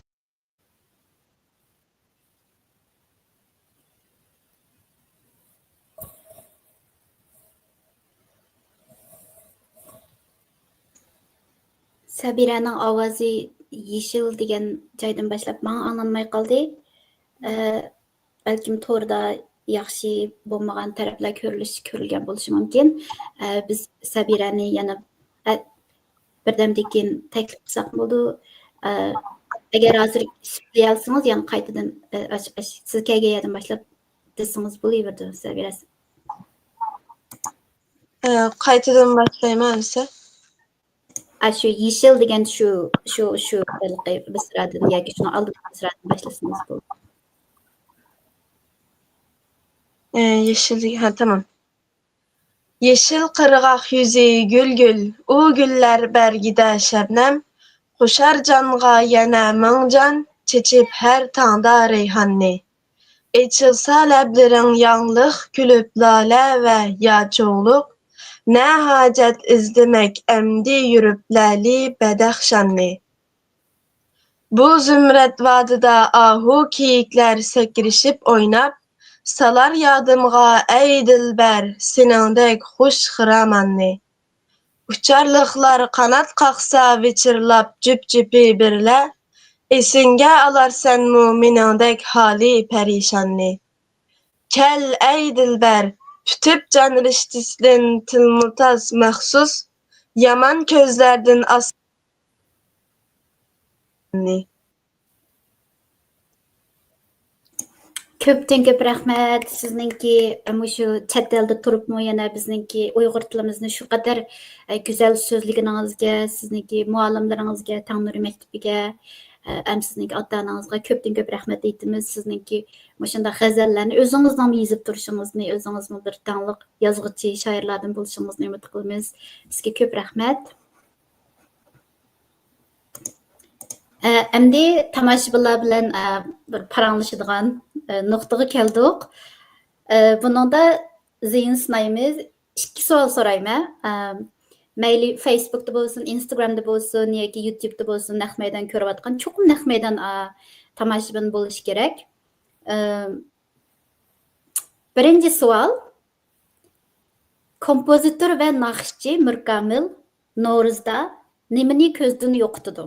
Sabiraning ovozi yeshil degan joydan boshlab menga anglanmay qoldi. Balkim to'g'rida yaxshi bo'lmagan taraflar ko'rilgan bo'lishi mumkin. Biz Sabirani yana birdamdan keyin taklif qilsak bo'ldi. Agar hozir ishlay olsangiz, yana qaytadan siz kelgan yerdan boshlab desangiz bo'laverdi, Sabira. qaytadan boshlayman esa. Shu yeshil degan shu misradan yoki shuni oldingi misradan boshlasangiz bo'ladi. Yeşil, ha tamam. Yeşil qırğaq yüzü gül gül, o güller bergide şebnem, Qo'shar jonga yana ming jon, chechib har tongda rayhonni. Echilsa lablaring yanglig, kulib lola va yocho'g'liq, na hojat izlamak amdi yurib lali badaxshonni. Bu zumrad vodida ahu kiyiklar sakrishib o'ynab, salar yodimga ey dilbar, seningdek xush xiramanni. Ucharliqlar qanot qaqsa vichirlab jup-jupi birla, esingga alarsanmu meningdek holi perişanni. Kel ey dilbar, tutib jon rishtisdan tilmutaz maxsus, yaman ko'zlardan asni. Ko'pdan ko'p rahmat sizningki shu chet elda turibmi yana bizningki Uyg'ur tilimizni shu qadar go'zal so'zliginingizga, sizningki muallimlaringizga, Tangnuri maktabiga, sizningki ota-onangizga ko'pdan ko'p rahmat aytamiz. Sizningki shunday g'azallarni o'zingizdan yozib turishingizni, o'zingizmi bir tanliq yozuvchi, shoirlardan bo'lishingizni umid qilamiz. Sizga ko'p rahmat. Endi tomoshabinlar bilan bir paranglashadigan nuqtaga keldik. Buningda ziyon sinaymiz. 2 savol so'rayman. Mayli Facebookda bo'lsin, Instagramda bo'lsin yoki YouTube'da bo'lsin, naq maydon ko'rayotgan cho'qim naq maydon tomoshabin bo'lishi kerak. Birinchi savol. Kompozitor va naqshchi Mirkamil Novruzda nimani ko'zdan yo'qotdi?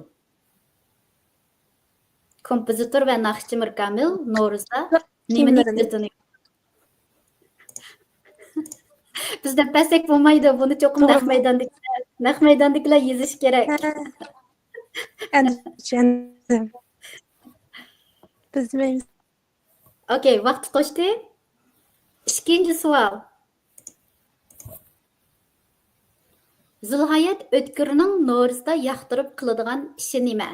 Kompozitor va naqshchi Mirkamil Novruzda nimani ko'zdan yo'qotdi? Bizda pasak bo'lmaydi, buni cho'qim naq maydondagilar yozish kerak. Bilmaymiz. Okay, vaqt qo'shdi. Ikkinchi savol. Zulhayat O'tkirning Novruzda yoqtirib qiladigan ishi nima?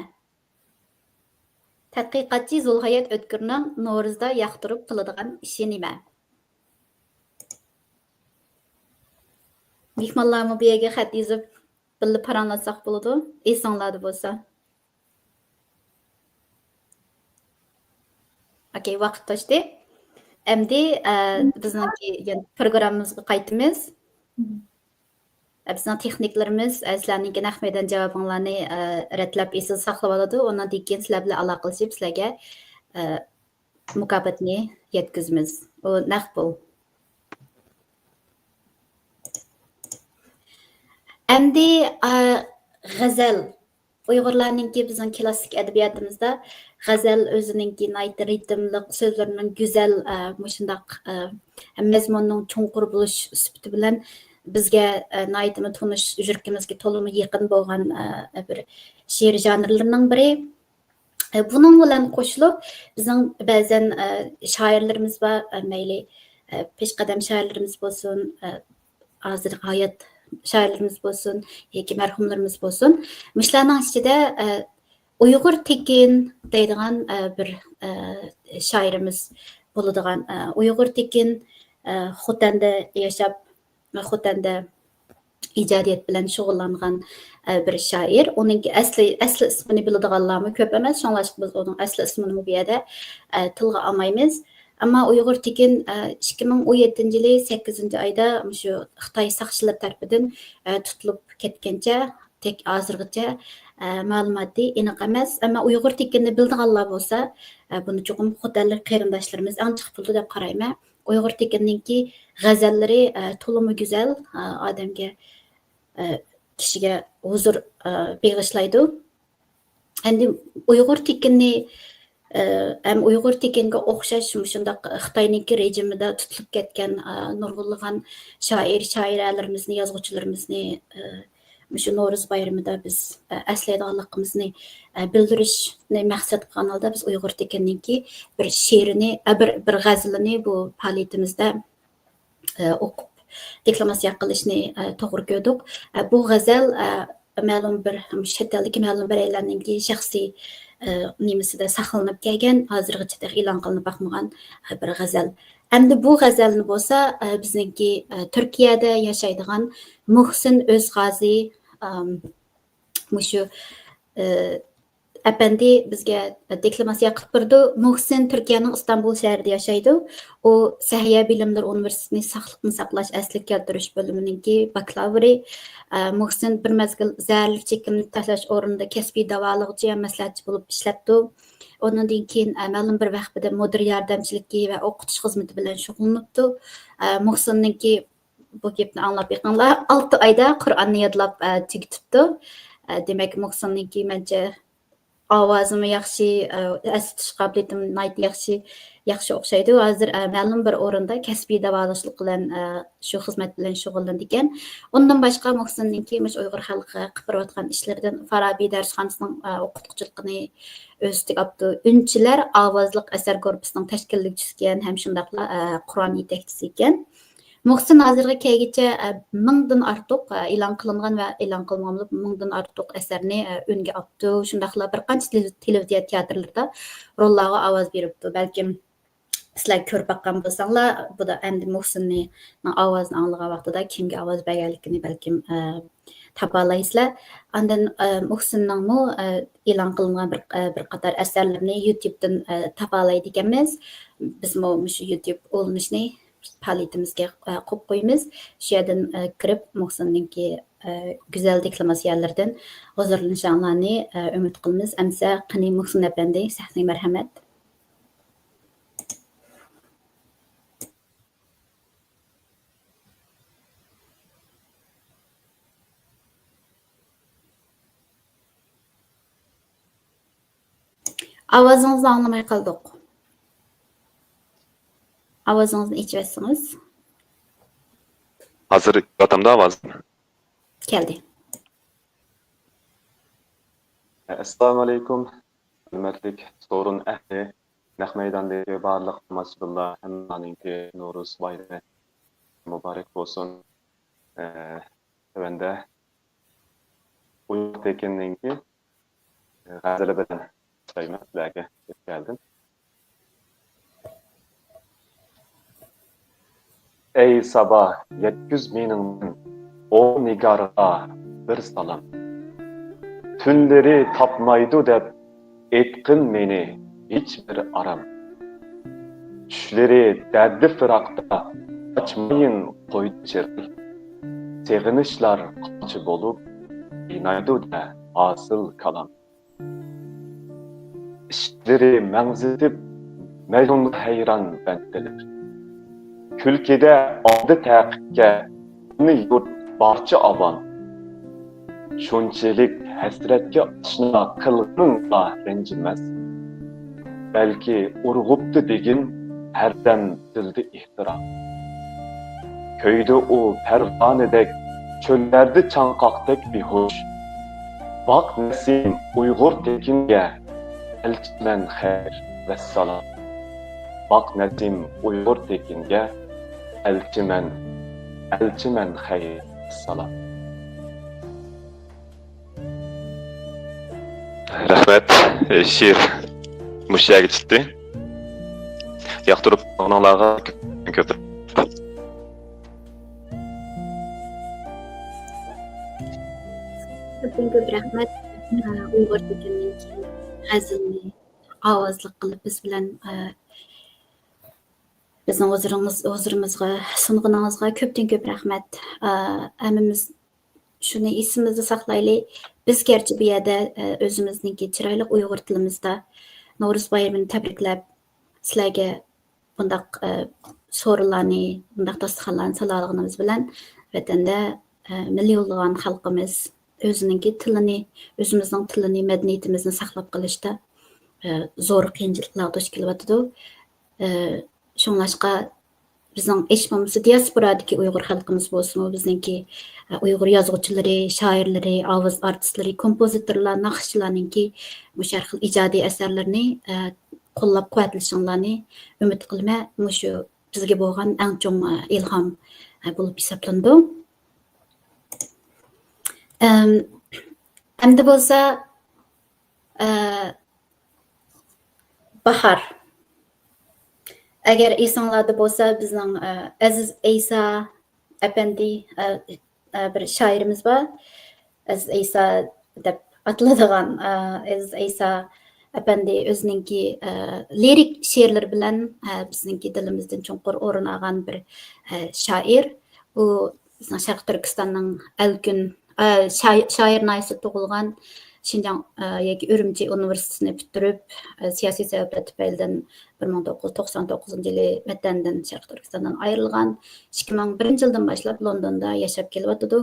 Tadqiqotchi Zulhayat O'tkirning Novruzda yoqtirib qiladigan ishi nima? Mehmonlarni bu yerga xat yozib, birga paranlasak bo'ladi. Esinglarda bo'lsa. Okay, vaqt to'shdi. Endi bizning programmamizga qaytamiz. Bizning texniklarimiz sizlarning naq maydon javobinglarni ratlab esida saqlab oladi. Undan keyin sizlar bilan aloqalashib sizlarga mukofotni yetkazamiz. U naq pul. Endi g'azal Uyg'urlarningki bizning klassik adabiyotimizda g'azal o'ziningki ritmli so'zlarining go'zal shundaq mazmunning cho'nqur bo'lish sifati bilan bizga naytimi tunish yuragimizga to'liq yaqin bo'lgan bir she'r janrlarining biri. Bunun bilan qo'shilib bizning ba'zan shoirlarimiz va mayli peshqadam shoirlarimiz bo'lsin, hozir hayot shoirlarimiz bo'lsin yoki marhumlarimiz bo'lsin, shularning ichida Uyg'ur Tekin deydigan bir shoirimiz bo'ladigan. Uyg'ur Tekin Xotanda yashab, Xotanda ijodiyat bilan shug'ullangan bir shoir. Uning asli ismini biladiganlarmi ko'p emas, shunlashib biz uning asli ismini bu yerda tilga olmaymiz. Ammo Uyg'ur Tekin 2017-yili 8-oyda shu Xitoy saqchilar tarafidan tutilib ketgancha tek hozirgacha ma'lumoti aniq emas. Ammo Uyg'ur Tekinni biladiganlar bo'lsa, buni cho'qim xotinlar qarindoshlarimiz anchiq bildi deb qarayman. Uyg'ur Tekinninki g'azallari to'limi go'zal, odamga kishiga huzur bag'ishlaydi. Endi Uyg'ur Tekinni ham Uyg'ur Tekinga o'xshash shundaq Xitoyninki rejimida tutilib ketgan nurg'unlagan shoiralarimizni, yozuvchilarimizni shu No'ro'z bayramida biz aslaydiganligimizni bildirishni maqsad qilgan holda biz Uyg'ur Tekinninki bir she'rini, bir g'azalini bu faoliyatimizda o'qib deklamatsiya qilishni to'g'ri ko'rdik. Bu g'azal ma'lum bir chet eldagi ma'lum bir aylarninki shaxsiy nimasida saqlanib kelgan, hozirgacha e'lon qilinib boqmagan bir g'azal. Endi bu g'azalni bo'lsa bizningki Turkiyada yashaydigan Muhsin O'zg'azi shu apandi bizga deklamatsiya qilib berdi. Muhsin Turkiyaning Istanbul shahrida yashaydi. U Sahya bilimlar universitetini saqliqni saqlash asli keltirish bo'limininki bakalavri. Muhsin bir mezgil zararli chekimlik tashlash o'rnida kasbiy davolovchi va maslahatchi bo'lib ishlabdi. Ondan keyin ma'lum bir vaqtda mudir yordamchiligi va o'qitish xizmati bilan shug'ullanibdi. Muhsinninki bu gapni anglab yiqanlar 6 oyda Qur'onni yodlab tugitibdi. Demak, Muhsinninki mencha ovozimi yaxshi, asitish qobiliyatim yaxshi o'xshaydi. Hozir ma'lum bir o'rinda kasbiy davolashlik bilan shu xizmat bilan shug'ullanadi ekan. Undan boshqa Muhsinninki Uyg'ur xalqi qilib berayotgan ishlaridan Farabiy darsxonasining o'qituvchiligini o'ziga olibdi. Unchilar ovozliq asar korpusining tashkillovchisi ekan, ham shundaqla Qur'on yetakchisi ekan. Muhsin hozirga kelguncha 1000dan ortiq e'lon qilingan va e'lon qilinmagan 1000dan ortiq asarni o'nga olibdi. Shundaqla bir qancha televiziya teatrlarida rollarga ovoz beribdi. Balkim sizlar ko'rib boqqan bo'lsanglar, bu da endi Muhsinning ovozini anglagan vaqtida kimga ovoz berganligini balkim topa olasizlar. Ondan Muhsinning e'lon qilingan bir qator asarlarni YouTube'dan topa oladi ekanmiz. Biz shu YouTube olinishni faoliyatimizga qo'yib qo'yamiz. Shu yerdan kirib Muhsinninki go'zal deklamatsiyalardan huzurlanishinglarni umid qilamiz. Amsa qani Muhsin apandi, sahning marhamat. Ovozingizni anglamay qoldik. Ovozingizni eshitsangiz. Hozir yotamda ovoz. Keldi. Assalomu alaykum. Hurmatli so'rin ahli, naq maydondagi barliq tomoshabinlar hammaninki No'ro'z bayrami muborak bo'lsin. Bunda Uyg'ur Tekinninki g'azali bilan sayman sizlarga keldim. Ey sabah 700 mening o nigarga bir salam. Tünleri tapmaydı deb etkin meni hiç bir aram. Düşleri derdi firakta açmayın koydu çırpı. Sevinişler kaçı bolup inaydı da asıl kalam. İşleri menzitip meydanlık hayran benttedir. Külkede aldı təqiqə bunu yurt barça avan. Şunçelik həsrətke aşına kılgınla rencimez. Belki urğuptu degin hərdən dildi ihtiram. Köyde o pervanedek, çöllerde çankaktek bir hoş. Bak Nesim Uygur Tekin'e elchiman xayr vassalom. Baq Nadim Uyg'ur tekinga elchiman xayr vassalom. Rahmat, she'r mushaga chiqdi. Yoqtirib qolganlarga ko'p Ko'pdan ko'p rahmat. Uyg'ur tekinning g'azalni ovozli qilib biz bilan bizning huzurimizga sunganingizga ko'pdan ko'p rahmat. Hammamiz shuni esimizda saqlaylik. Biz gerçi bu yerda o'zimizningki chiroyli Uyg'ur tilimizda Navro'z bayramini tabriklab sizlarga bundaq so'rlarni, bundaq dasturxonlarni salalligimiz bilan vatanda millionlagan xalqimiz o'zininki tilini, o'zimizning tilini, madaniyatimizni saqlab qolishda zo'r qiyinchiliklarga duch kelyotdi. Şunlaşqa bizning hech bo'lmasa diasporadagi Uyg'ur xalqimiz bo'lsin, bizningki Uyg'ur yozuvchilari, shoirlari, ovoz artistlari, kompozitorlar, naqshchilarningki bu xil ijodiy asarlarni qo'llab-quvvatlashinglarni umid qilma, shu bizga bo'lgan eng chong ilhom bo'lib hisoblandi. Endi bo'lsa bahor. Agar esinglarda bo'lsa, bizning Aziz Eysa apandi bir shoirimiz bor. Aziz Eysa deb atiladigan Aziz Eysa apandi o'zininki lirik she'rlar bilan bizningki dilimizdan cho'nqur o'rin olgan bir shoir. U bizning Sharq Turkistonning Alkun shoir naysida tug'ilgan, Şinjan yoki Urumchi universitetini bitirib, siyosiy sabablar tufaylidan 1999-yili vatandan Sharq Turkistondan ayrilgan. 2001-yildan boshlab Londonda yashab kelyotdi.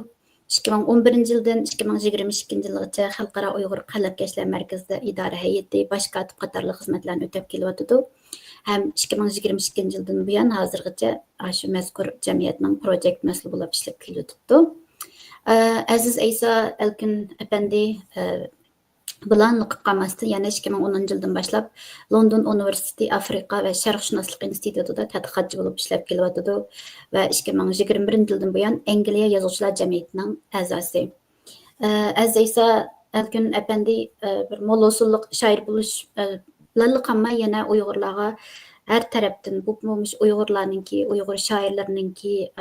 2011-yildan 2022-yilgacha Xalqaro Uyg'ur qalamkashlar markazida idora hay'ati, bosh kotib qatorli xizmatlarni o'tab kelyotdi. Ham 2022-yildan buyon hozirgacha shu mazkur jamiyatning projekt mas'uli bo'lib ishlab kelyotdi. Aziz Eysa Alkun apandi bilan liqib qolmasdan yana 2010-yildan boshlab London Universiteti Afrika va Sharqshunoslik institutida tadqiqotchi bo'lib ishlab kelyotdi va 2021-yildan buyon Angliya Yozuvchilar jamiyatining a'zosi. Aziz Eysa Alkun apandi bir mo'l-usulliq shoir bo'lish bilan qolmay yana Uyg'urlarga har tarafdan bu Uyg'urlarningki, Uyg'ur shoirlariningki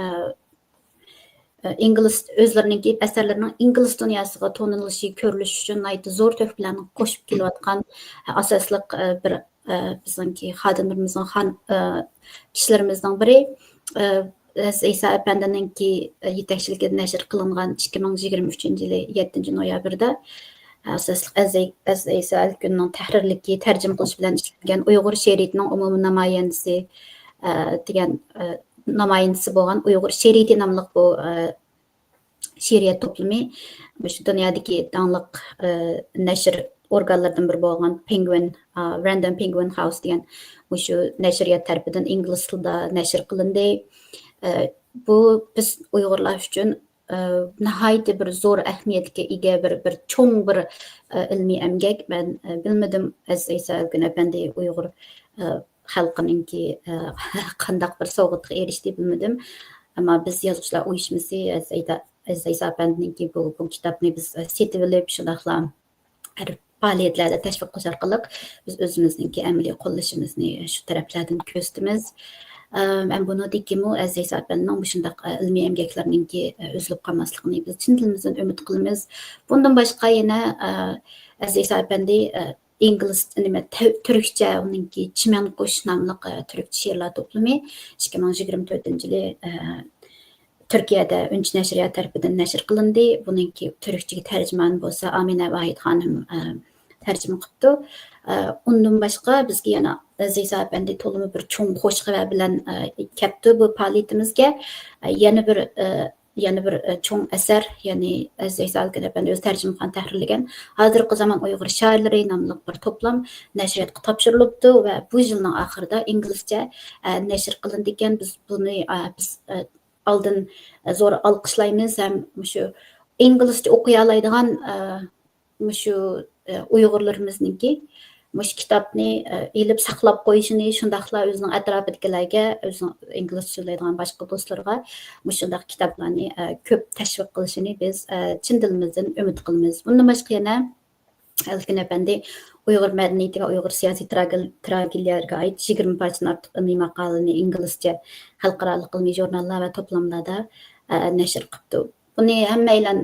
İngilis özleriningki asarlarining ingliz dunyosiga to'nilishi, ko'rilishi uchun aytdi zo'r to'plarni qo'shib kelayotgan asosli bir bizningki xodimlarimizning kishilarimizning biri. Eysa apandiningki yetakchiligida nashr qilingan 2023-yili 7-noyabrda asosli Aziz Eysa Alkunning tahrirligi, tarjima qilish bilan ishlangan Uyg'ur she'riyatining umumiy namoyandasi degan namoyandasi bo'lgan Uyg'ur she'riyati nomli bu she'riyat to'plami shu dunyodagi tanliq nashr organlaridan biri bo'lgan Penguin, Random Penguin House degan shu nashriyat tarafidan ingliz tilida nashr qilindi. Bu biz Uyg'urlar uchun nihoyatda bir zo'r ahamiyatga ega bir cho'ng bir ilmiy emgak. Men bilmadim Aziz Eysa Alkun apandi Uyg'ur xalqiningki qandaq bir sovg'atga erishdi bilmadim. Ammo biz yozuvchilar uyushmasi Aziz Eysa apandiningki bu kitobni biz setib olib, shundoqla faoliyatlarda tashviq qilish orqali biz o'zimizningki amaliy qo'llashimizni shu taraflardan ko'rsatamiz. Men buni deykimu Aziz Eysa apandining bu shundoq ilmiy emgaklariningki uzilib qolmasligini biz chin dilimizdan umid qilamiz. Bundan boshqa yana Aziz Eysa apandi İngiliz Türkçe onunki Çimen Kuş namlı Türkçe şiirler toplumi 2024-yili Türkiye'de Ünç Neşriyat tarafından neşr kılındı. Bununki Türkçe tercüman bolsa Amine Vahid hanım tercüme qıptı. Ondan başqa bizga yana Aziz Eysa apandi to'limi bir cho'ng qo'shiq bilan kelibdi bu faoliyatimizga. Yana bir cho'ng asar, ya'ni Aziz Eysa Alkun apandi o'z tarjimaxon tahrirlagan hozirgi zamon Uyg'ur shoirlari nomli bir to'plam nashriyatga topshirilibdi va bu yilning oxirida inglizcha nashr qilindi ekan. Biz buni oldin zo'r olqishlaymiz. Ham shu inglizcha o'qiy oladigan shu Uyg'urlarimizningki mush kitobni ilib saqlab qo'yishini, shundaqla o'zining atrofidagilarga, o'zining ingliz so'zlaydigan boshqa do'stlarga mushundaq kitoblarni ko'p tashviq qilishini biz chin dilimizdan umid qilamiz. Bundan boshqa yana Elkin Efendi Uyg'ur madaniyatiga, Uyg'ur siyosiy tragediyalarga oid 20 parchadan ortiq ilmiy maqolani inglizcha xalqaro ilmiy jurnallar va to'plamlarda nashr qilibdi. Buni hammaylar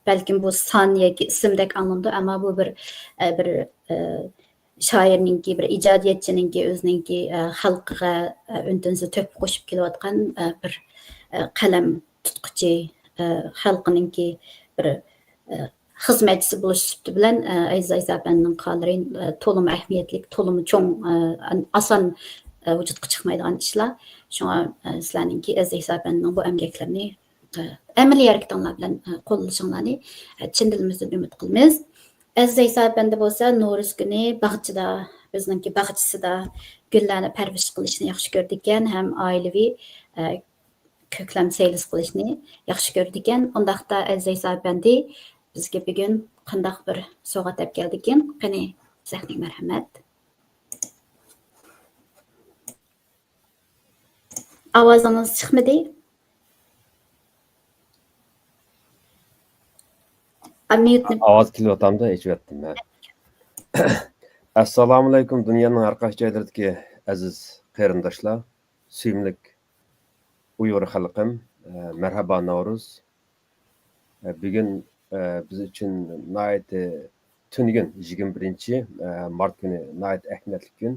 balkim bu son yoki ismdek anlamda, ammo bu bir shoirninki, bir ijodiyatchininki o'zininki xalqiga untinsa to'p qo'shib kelayotgan bir qalam tutquchi, xalqininki bir xizmatchisi bo'lish sifati bilan Aziz Aysapanning qo'llari to'liq ahamiyatli, to'liq cho'ng, oson vujudga chiqmaydigan ishlar. Shunga sizlarninki Aziz Aysapanning bu emgaklarini amaliy harakatinglar bilan qo'llashinglarni chin dilimizdan umid qilamiz. Aziz Aysaapandi bo'lsa No'ruz kuni bog'chada, o'zininki bog'chisida gullarni parvarish qilishni yaxshi ko'rdi ekan, ham oilaviy ko'klam saylis qilishni yaxshi ko'rdi ekan. Undaqda Aziz Aysaapandi bizga bugun qandaq bir sovg'a olib keldi ekan. Qani, sizlarga marhamat. Ovozingiz chiqmadi? Ovoz kelyapti, eshitdim men. Assalomu alaykum dunyoning har qaysi joylaridagi aziz qarindoshlar, suyimli Uyg'ur xalqim, marhaba Navro'z. Bugun biz uchun nihoyat tungun 21 mart kuni nihoyat ahamiyatli kun.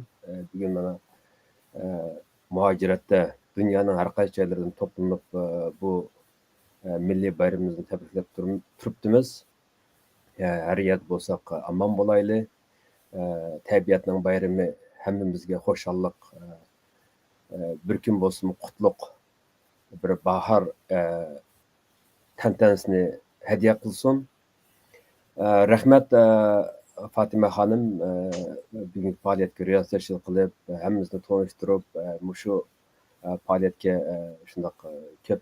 Bugun mana muhojiratda dunyoning har qaysi joylaridan to'planib bu milliy bayramimizni tabriklab turibdimiz. Her yer bo'lsak aman bo'layli. Tabiatning bayrami hammamizga xo'shallik, bir kun bo'lsin qutlug' bir bahor tantanasini hadiya qilsin. Rahmat Fatima xonim bugun faoliyatga riyosatchilik qilib, hammamizni tanishtirib, shu faoliyatga shundoq ko'p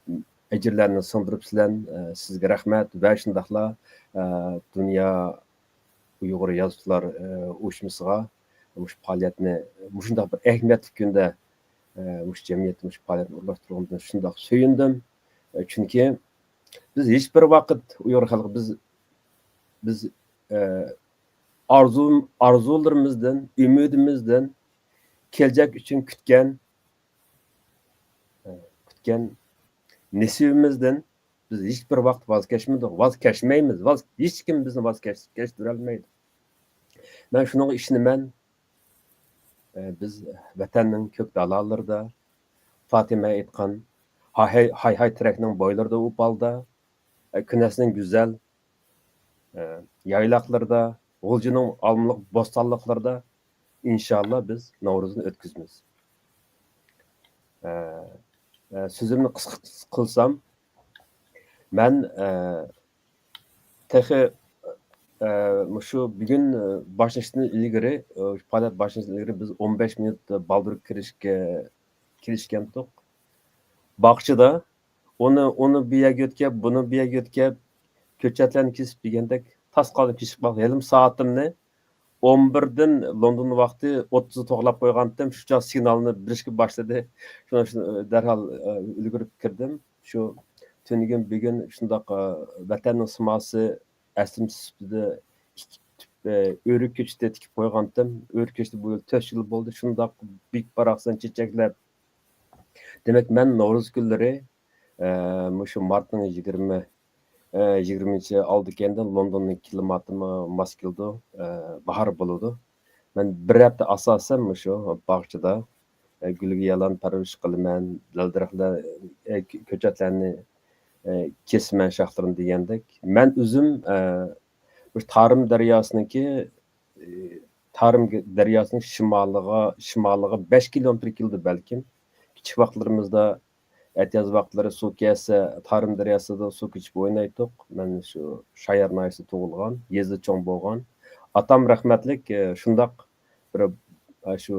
ajrlarni singdiribsizlar. Sizga rahmat va shundoqla Dünya Uyg'ur yozuvchilar uyushmasiga shu faoliyatni shundoq bir ahamiyatli kunda shu jamiyatni shu faoliyatni o'rlashtirgandan shundoq suyundim. Chunki biz hech bir vaqt Uyg'ur xalqi biz arzularimizdan, umidimizdan kelajak uchun kutgan nasibimizdan biz hech bir vaqt voz kechmadik, voz kechmaymiz, hech kim bizni voz kechtirolmaydi. Men shunga ishonaman. Biz vatanning ko'k dalalarida Fatima aytgan hay trakning bo'ylarida upalda, kunasning go'zal yayloqlarida, G'uljining olmaliq bo'stonliqlarida inshaalloh biz Navro'zni o'tkazamiz. So'zimni qisqa qilsam, ben şu bugün başlaştığından ilgili, faoliyat başlaştığından ilgili biz 15 minut baldırıp kirişkendik. Bakçıda onu bir yer götkep, bunu bir yer götkep, köçetlerini kesip degендek tas kalın kişik bak. Yarım saatimni 11'den London vakti 30'u to'g'lab qo'ygandim. Shu chog' signalni berishga boshladi. Shuni darhol ulgurib kirdim. Shu tungun bugun shundoq vatanning simosi aslimsizda o'rik ko'chda tikib qo'ygandim. O'rik ko'chda bu yil 4 yil bo'ldi. Shundoq bik baroqsan chechaklar. Demak, men Navro'z kunlari shu martning 20 oldi ekandan Londonning klimati mos keldi. Bahor bo'ladi. Men bir hafta asosan shu bog'chada gulga yalan parvarish qilaman, dal-daraxtlar ko'chatlarni kesman shoxlarini degandek. Men o'zim Tarim daryosining shimoliga 5 kilometr keldi balkim. Kichik vaqtlarimizda Etiyoz vaqtlari suv kelsa, Tarim daryosida suv kechib o'ynaydik. Men shu Shayar noyasida tug'ilgan, yezda cho'ng bo'lgan. Atam rahmatlik shundoq bir shu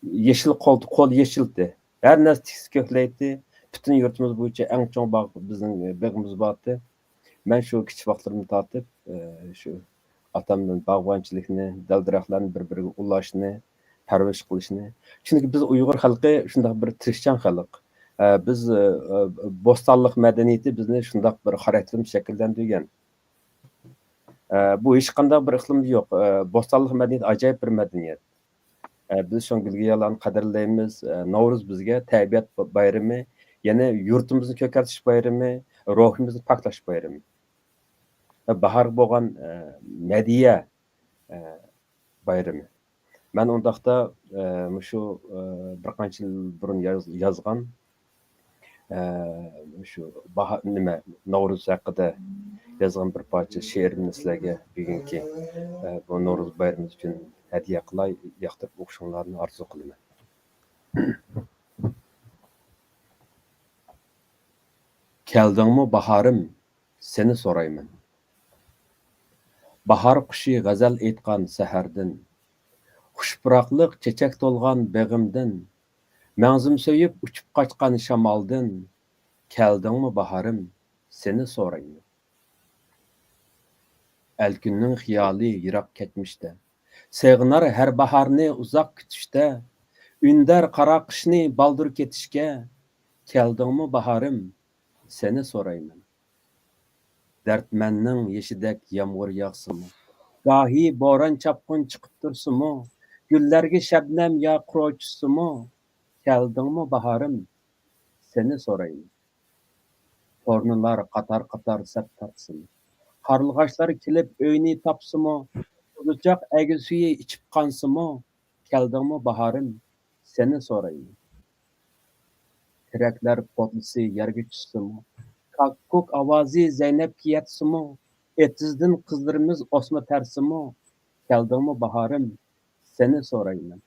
yeşil qo'l yeshildi. Har narsa tikis ko'klaydi. Butun yurtimiz bo'yicha eng cho'ng bog' bizning bog'imiz bo'ldi. Men shu kichik vaqtlarimni tortib shu atamdan bağvanchilikni, dal-daraxtlarni bir-biriga ulashni, parvarish qilishni. Chunki biz Uyg'ur xalqi shunday bir tirishchan xalq. Biz bo'stonliq madaniyati bizni shunday bir xarakterimiz shakllantirgan. Bu hech qanday bir iqlimda yo'q. Bo'stonliq madaniyati ajoyib bir madaniyat. Biz şu Gilgiyalarni qadrlaymiz. Navruz bizga tabiat bayrami, yana yurtimizni ko'kartish bayrami, ruhimizni paklash bayrami. Bahar bo'lgan madiya bayrami. Men undaqda shu bir qancha yil burun yozgan shu nima Navruz haqida yozgan bir parcha she'rimni sizlarga bugungi bu Navruz bayrami uchun hadiya qilay, yoqtirib o'qishinglarni orzu qilaman. Keldingmi baharim, seni so'rayman. Bahar qushi g'azal aytgan sahardan, xushpuroqlik chechak to'lgan beg'imdan, mangzim so'yib uchib qochgan shamoldan, keldingmi baharim, seni so'rayman. Elkunning xiyoli yiroq ketmishda, seg'inar har baharni uzoq kutishda, ündar qara qishni baldur ketishga, keldingmi baharim, seni so'rayman. Dardmanning yeshidek yomg'ir yog'simi, gohi bo'ron chapqin chiqib tursimi, gullarga shabnam yo qurochsimi, keldingmi baharim, seni so'rayman. Tornilar qator sap tartsın, qarlg'ashlar kelib o'yni topsimi, uzoq agi suyi ichib qansimi, keldingmi baharim, seni so'rayman. Tiraklar potlisi yerga tushsimi, ko'k ovozi Zaynabga yatsimi, etizdan qizlarimiz osma tarsimi, keldingmi baharim, seni so'rayman.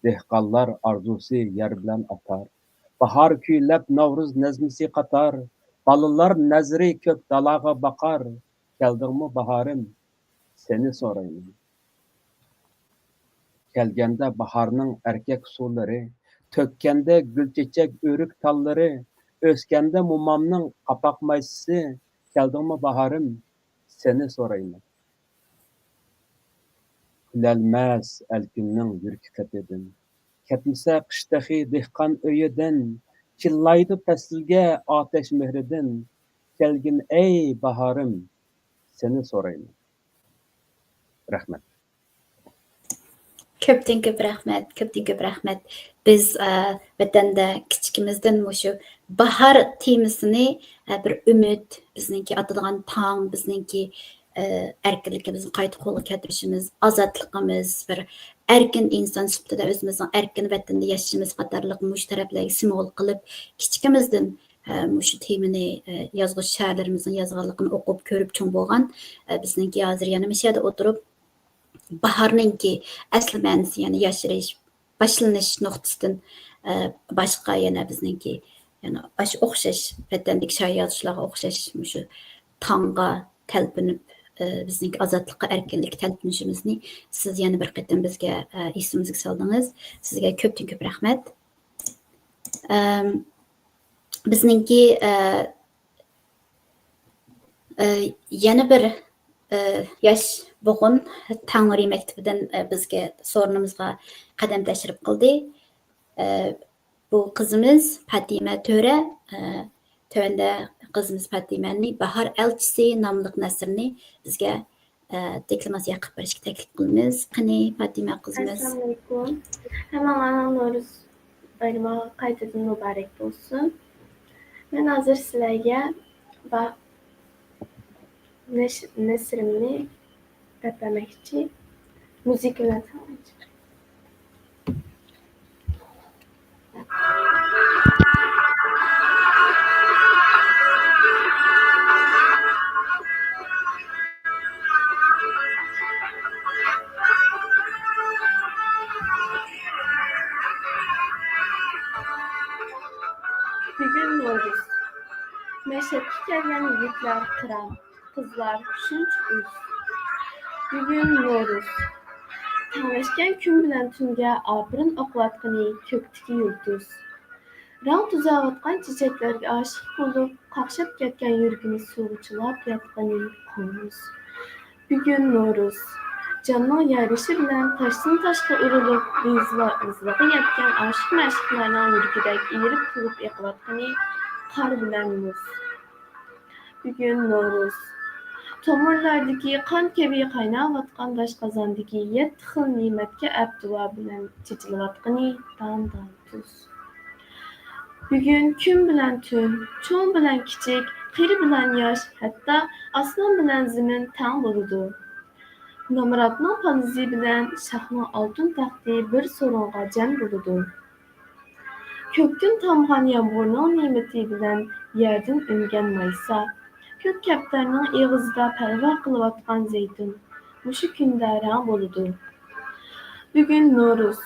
Dehqonlar orzusi yer bilan atar, bahor kuylab Navruz nazmisi qatar, balalar nazri ko'k dalaga baqar, keldingmi baharim, seni so'rayman. Kelganda baharning erkak suvlari, to'kkanda gulchechak o'rik tallari, o'skanda mumamning qapoq maysisi, keldingmi baharim, seni so'rayman. Kulolmas alkunning yurki qatidan, ketmasa qishdahi dehqon uyidan, chillaydi faslga otash mehridan, kelgin ey baharim, seni so'rayman. Rahmat. Köpten köp rahmet. Biz vatanda kichikimizdan shu bahar temasini bir umid, bizningki atilgan tong, bizningki erkinligimizni qayta qo'lga keltirishimiz, ozodligimiz, bir erkin inson sifatida o'zimizning erkin vatanda yashashimiz qatorliq mush taraflarga simvol qilib, kichikimizdan shu temani yozg'ich she'rlarimizning yozganligini o'qib ko'rib cho'ng bo'lgan bizningki hozir yana shu yerda o'tirib baharninki asli ma'nosi, ya'ni yashirish, boshlanish nuqtasidan boshqa yana bizningki yana shu o'xshash vatandagi shoir yozuvchilarga o'xshash shu tongga talpinib bizningki ozodlikqa, erkinlikka talpinishimizni siz yana bir qatam bizga esimizga soldingiz. Sizga ko'pdan ko'p rahmat. Bizningki yana bir yosh bo'g'in Tangri maktabidan bizga so'rinimizga qadam tashrif qildi. Bu qizimiz Fatima To'ra, tövəndə qızımız Fatimənin Bahar Elçisi nomli nasrini bizga deklamasiya qilib berishga taklif qilamiz. Qani Fatima qizimiz. Assalomu alaykum. Hammalarning Navro'z bayrami qaytadan muborak bo'lsin. Men hozir sizlarga nasrimni gapirmoqchi, muzika bilan tanlayman. Bugün Novruz. Meşhedki kelgan yigitlar qiram, qizlar shuncha uz. Bugün Novruz. Tanlashgan kun bilan tunga obrin oqlatqani ko'kdagi yulduz. Rang tuzayotgan chechaklarga oshiq bo'lib, qaqshab ketgan yuragini suvchilab yotqani qonuz. Bugün Noruz. Canның yarışı bilen taştan taşqa urulup vızlığı yetken aşık məşıqlarının yürgüdək eğirip tulup eqlatqani qar bilen muz. Bugün Noruz. Tomirlardaki kan kebi qaynavatqan daşqazandaki 7 xil nimetke əbduva bilen çeçilivatqani dan tuz. Bugün gün bilen tün, çoğun bilen kiçik, qiri bilen yaş, hatta aslan bilen zimin tan boludu. Namratның palizi bilen şahның altın taxti bir sorunğa cem boludu. Köktün tamğan yağmurның nimeti bilen yerden üngen maysa, kök kaptarның eğizda pərva qılıvatqan zeytun, muşu kündərən boludu. Bugün Noruz.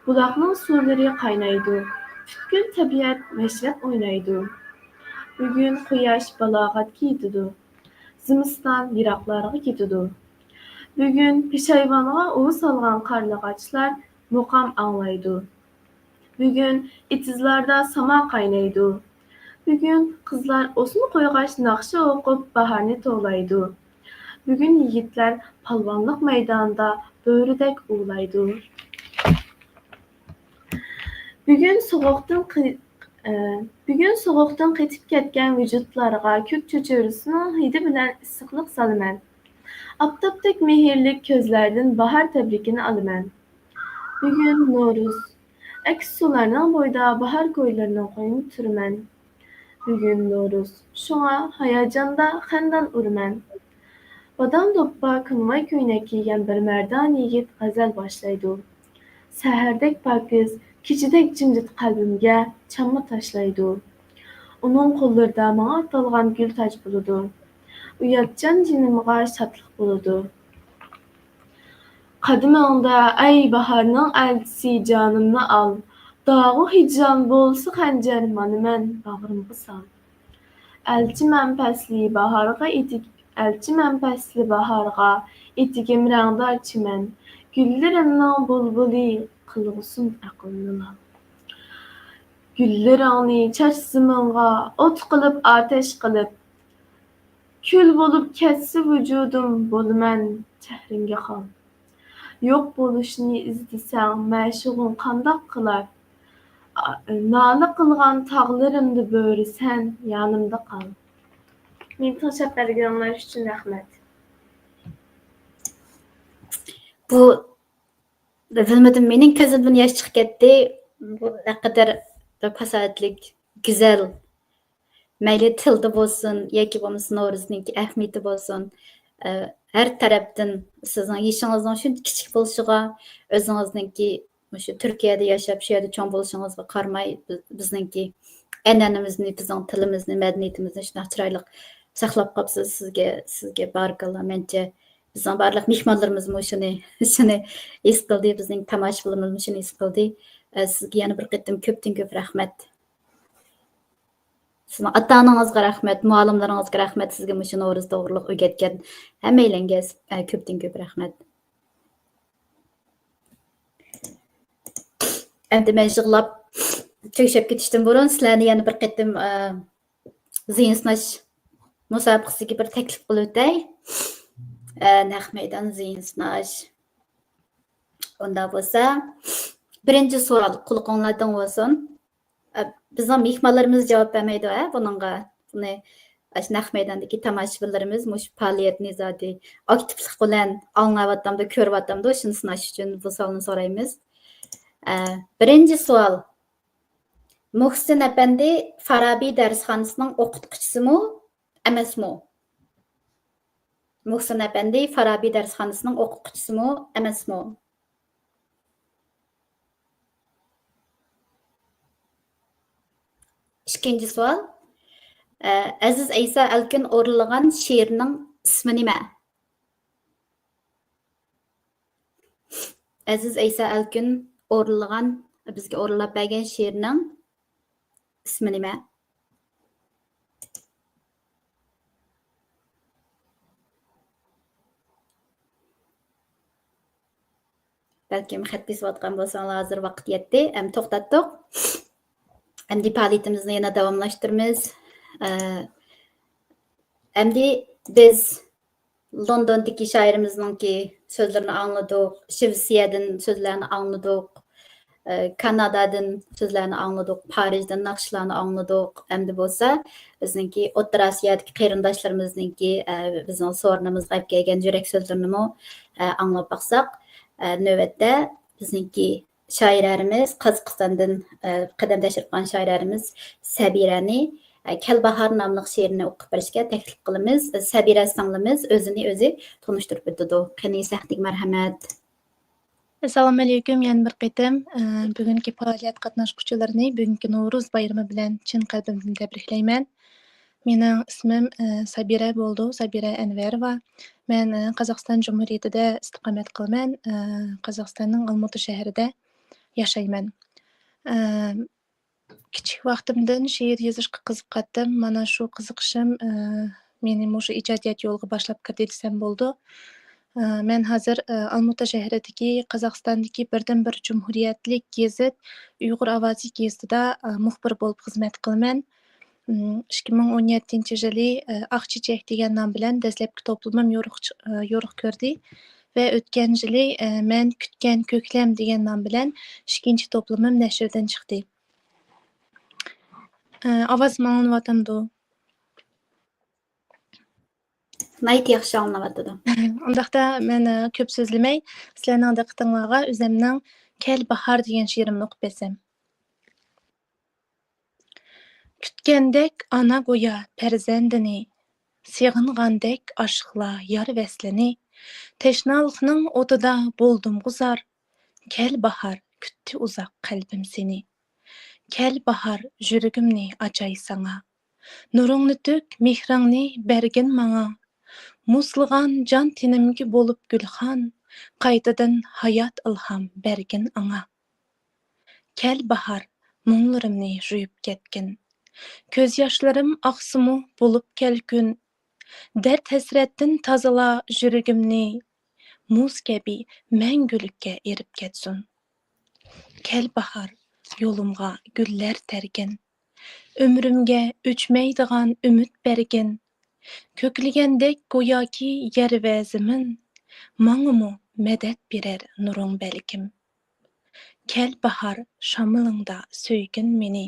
Bulaqның suları qaynaydı. Tütkül tabiat meşrep oynaydı. Bugün quyaş balağat giydidu. Zimistan yiraqlarga ketidu. Bugün pişayvanğa uvu salgan qarlı ağaçlar muqam anlaydı. Bugün itizlarda sama qaynaydı. Bugün kızlar osmu qoyğaç naqşı oqub baharını toğlaydı. Bugün yigitler palvanlıq meydanında böğrüdek uğlaydı. Bugün soğuqdan qetib ketken vücutlarga kök çöçörüsünün hidi bilen issiqlıq salımen. Aptaptek mehirlik közlerden bahar tebrikini alımen. Bugün Noruz. Eks sularının boyda bahar koylarına koyun türmen. Bugün Noruz. Şoňa hayajanda xendan urmen. Badam doppa kınmay köýnek giygen bir merdan yigit gazel başlaydı. Səherdek pakiz, kiçidek cimjit kalbimge çamma taşlaydı. Onun kollarda maňa atalgan gül taç buludu. Uyatcan jinimga şatlyk buludu. Kadymyňda ay baharnyň elçisi janymny al. Dağı hicran bolsa hanjar manymen bagyrymga sal. Elçi menpesli baharga etik, elçi menpesli baharga etigim rangdar çimen. Güllerinden bulbuli kılgısın akıllıla. Güllerini çaçsımınga ot kılıp ateş kılıp, kül bolup ketsi vücudum bolumen çehringe kal. Yok boluşni izdisen meşuğun kandak kılar. Nalı kılgan tağlarımdı böğrü sen yanımda kal. Meni teşekkür edenler üçün rahmet. Bu bilmedim menin gözümden yaş çıkıp ketdi. Bu ne kadar fasadlik, güzel. Mayli tilde bolsun, yoki bo'lmasa Noruzningki ahmiyati bo'lsin. Her tarafdan sizning yeshingizning shunday kichik bo'lishiga, o'zingizningki shu Turkiyada yashab, shu yerda cho'ng bo'lishingizga qaramay, bizningki an'anamizni, bizning tilimizni, madaniyatimizni shunday chiroyli saqlab qolibsiz. Sizga barakalloh. Mencha bizning barliq mehmonlarimiz shuni his qildi, bizning tomoshabinlarimiz shuni his qildi. Sizga yana bir qatim ko'pdan ko'p rahmat. Sizning ota-onangizga rahmat, muallimlaringizga rahmat, sizga shu Novruz to'g'riliq o'rgatgan hammangizga ko'pdan ko'p rahmat. Endi men yig'lab cho'kishib ketishdan burun sizlarni yana bir qatim zihin sinash musobaqasiga bir taklif qilib o'tay. Naq maydon zihin sinash. Unda bo'lsa, birinchi savol quloqinglardan bo'lsin. Bizning mehmonlarimiz javob bermaydi buningga. Buni naq maydondagi tomoshabinlarimiz mush faoliyatni zodi aktivlik bilan anglayotganda, ko'ryotganda shuni sinash uchun bu savolni so'raymiz. Birinchi savol. Muhsin apandi Farabiy darsxonasining o'qituvchisimi, emasmi? Muhsin apandi Farabiy darsxonasining o'qituvchisimi, emasmi? İkinci sual. Aziz Aysa Alkin o'rinlagan she'rning ismi nima? Aziz Aysa Alkin o'rinlagan, bizga o'rinlab bergan she'rning ismi nima? Balkim xat yozayotgan bo'lsanglar, hozir vaqt yetdi. To'xtatdik. Endi faoliyatimizni yana davomlashtiramiz. Endi biz Londondaki şairimizninki sözlerini anladık, Şivsiye'den sözlerini anladık, Kanada'dan sözlerini anladık, Paris'den nakışlarını anladık. Endi bolsa bizninki O'rta Asiyadagi qarindoshlarimizningki bizning sorunimizga olib kelgan yurak sözlerini anglab baqsak, navbatda bizninki shoirlarimiz Qozog'istondan qadamdosh qilgan shoirlarimiz Sabirani Kelbahar nomli she'rini o'qib berishga taklif qilamiz. Sabira singlimiz o'zini o'zi tanishtirib o'tadi. Qani sahdik marhamat. Assalomu alaykum, yana bir qitim bugungi faoliyat qatnashuvchilarini bugungi Navro'z bayrami bilan chin qalbimdan tabriklayman. Mening ismim Sabira bo'ldi, Sabira Anvarova. Men Qozog'iston Jumhuriyatida istiqomat qilaman. Qozog'istonning Olmaota shahrida yashayman. Kichik vaqtimdan she'r yozishga qiziqqandim. Mana shu qiziqishim meni o'sha ijodiyat yo'liga boshlab kirdi desam bo'ldi. Men hozir Olmaota shahridagi Qozog'istondagi birdan-bir jumhuriyatlik gazet Uyg'ur ovozi gazetida muxbir bo'lib xizmat qilaman. 2017-yili Aqchechak degan nom bilan dastlabki to'plamim yo'riq ko'rdi va o'tgan yili men kutgan ko'klam degan nom bilan ikkinchi to'plamim nashrdan chiqdi. Ovoz ma'lumotimdi. Nayt yaxshi anglayotdi. Undaqda men ko'p so'zlamay, sizlarning diqqatingizga o'zimning Kel bahar degan she'rimni o'qib bersam. Kutgandek ana go'ya farzandini, sig'ingandek oshiqla yar vaslini, teshnalikning o'tida bo'ldim g'uzar, kel bahar kutdi uzoq qalbim seni. Kel bahar yuragimni achay sana, nuringni to'k, mehringni bergin manga, muzlagan jon tenimga bo'lib gulxan, qaytadan hayot ilhom bergin anga. Kel bahar munglarimni yuyib ketgin, ko'z yoshlarim oqsimu bo'lib kelkun, dard hasratdan tozala yuragimni, muz kabi mangulikka erib ketsin. Kel bahar yo'limga gullar tergin, umrimga o'chmaydigan umid bergin, ko'klagandek go'yoki yer va zamin, mang'umu madad berar nuring balkim. Kel bahar shamilingda so'ygin meni,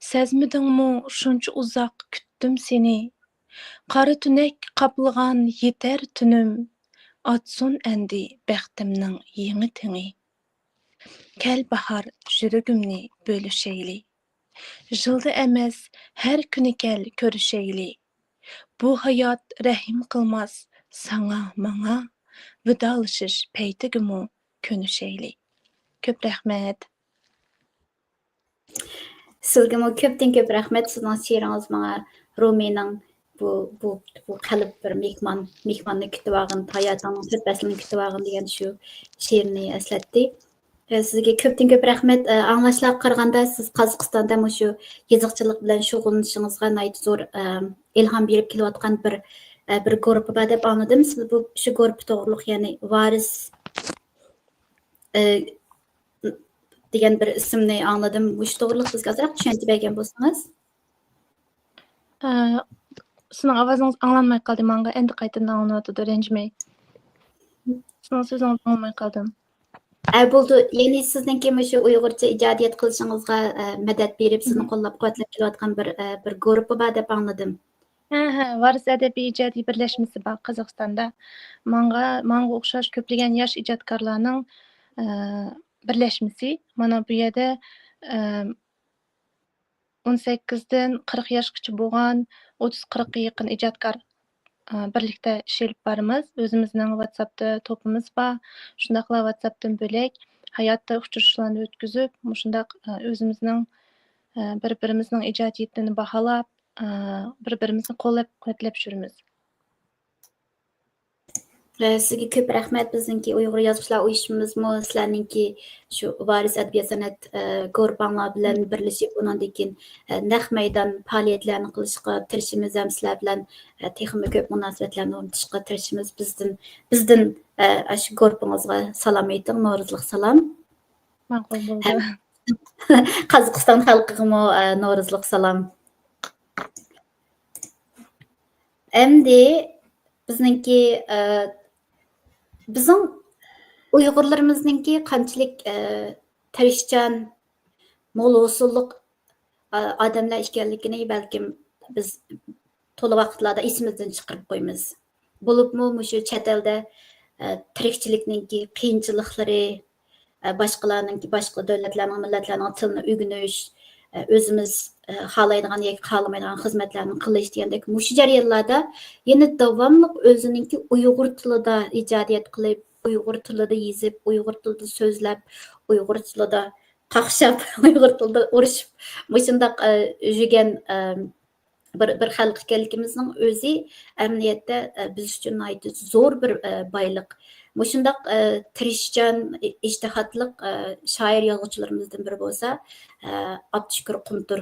sezmidingmi shuncha uzoq kutdim seni. Qora tunak qaplagan yetar tunim, atsun endi baxtimning yangi tingi. Kel bahar yuragimni bo'lishayli, jildi emas har kuni kel ko'rishayli. Bu hayot rahim qilmas sana manga, vidolashish paytigimu ko'nishayli. Ko'p rahmat. Sizga ko'pdan ko'p rahmat. Sizning she'ringiz menga Rumining bu qalb bir mehmonni kutib olgan, hayotining to'rt faslini kutib olgan degan shu she'rni eslatdi. Sizga ko'pdan ko'p rahmat. Anglashlarga qaraganda siz Qozog'istonda shu yoziqchilik bilan shug'ullanishingizga nihoyat zo'r ilhom berib kelayotgan bir guruh bor deb anladim. Siz bu shu guruh to'g'riliq, ya'ni Varis degan bir ismni angladim. Bu to'g'riliq bizga ozroq tushuntirib bergan bo'lsangiz. Sizning ovozingiz anglanmay qoldi menga, endi qaytadan anglanayotdi, ranjimay. Sizning so'zingizni anglamay qoldim. Bo'ldi. Ya'ni sizningki shu Uyg'urcha ijodiyat qilishingizga madad berib, sizni qo'llab-quvvatlab kelayotgan bir guruh bor deb angladim. Varis adabiy ijodiy birlashmasi bor Qozog'istonda. Menga o'xshash ko'plagan yosh ijodkorlarning birlashmasi. Mana bu yerda 18 dan 40 yoshgacha bo'lgan 30-40 ga yaqin ijodkor birlikda ish olib boramiz. O'zimizning WhatsAppda to'pimiz bor. Shundaqla WhatsAppdan bo'lak hayotda uchrashuvlarni o'tkazib, shundaq o'zimizning bir-birimizning ijodiyatini baholab, bir-birimizni qo'llab-quvvatlab yuramiz. Sizga ko'p rahmat. Bizningki Uyg'ur yozuvchilar uyushmamizmi, sizlarningki shu Varis adabiyot san'at guruhlar bilan birlashib, undan keyin naq maydon faoliyatlarni qilishga tirishimiz, ham sizlar bilan texnik ko'p munosabatlarni o'rnatishga tirishimiz. Bizdan shu guruhingizga salom ayting, Navro'zlik salom. Ma'qul bo'ldi. Qozog'iston xalqiga Navro'zlik salom. Endi bizningki bizning Uyg'urlarimizningki qanchalik tirishchan, mo'l usulliq odamlar ekanligini balkim biz to'la vaqtlarda esimizdan chiqarib qo'yamiz. Bo'libmi shu chet elda tirikchilikninki qiyinchiliklari, boshqa davlatlarning, millatlarning tilini o'rganish, o'zimiz xohlaydigan yoki xohlamaydigan xizmatlarni qilish degandek mushu jarayonlarda yana davomli o'zininki Uyg'ur tilida ijodiyat qilib, Uyg'ur tilida yezib, Uyg'ur tilida so'zlab, Uyg'ur tilida qaqshab, Uyg'ur tilida urishib, mushundaq yurgan bir xalq ekanligimizning o'zi amaliyotda biz uchun zo'r bir boyliq. Mushundaq tirishchan, ijtihadliq shoir yozuvchilarimizdan biri bo'lsa, Abdushukur Qumtur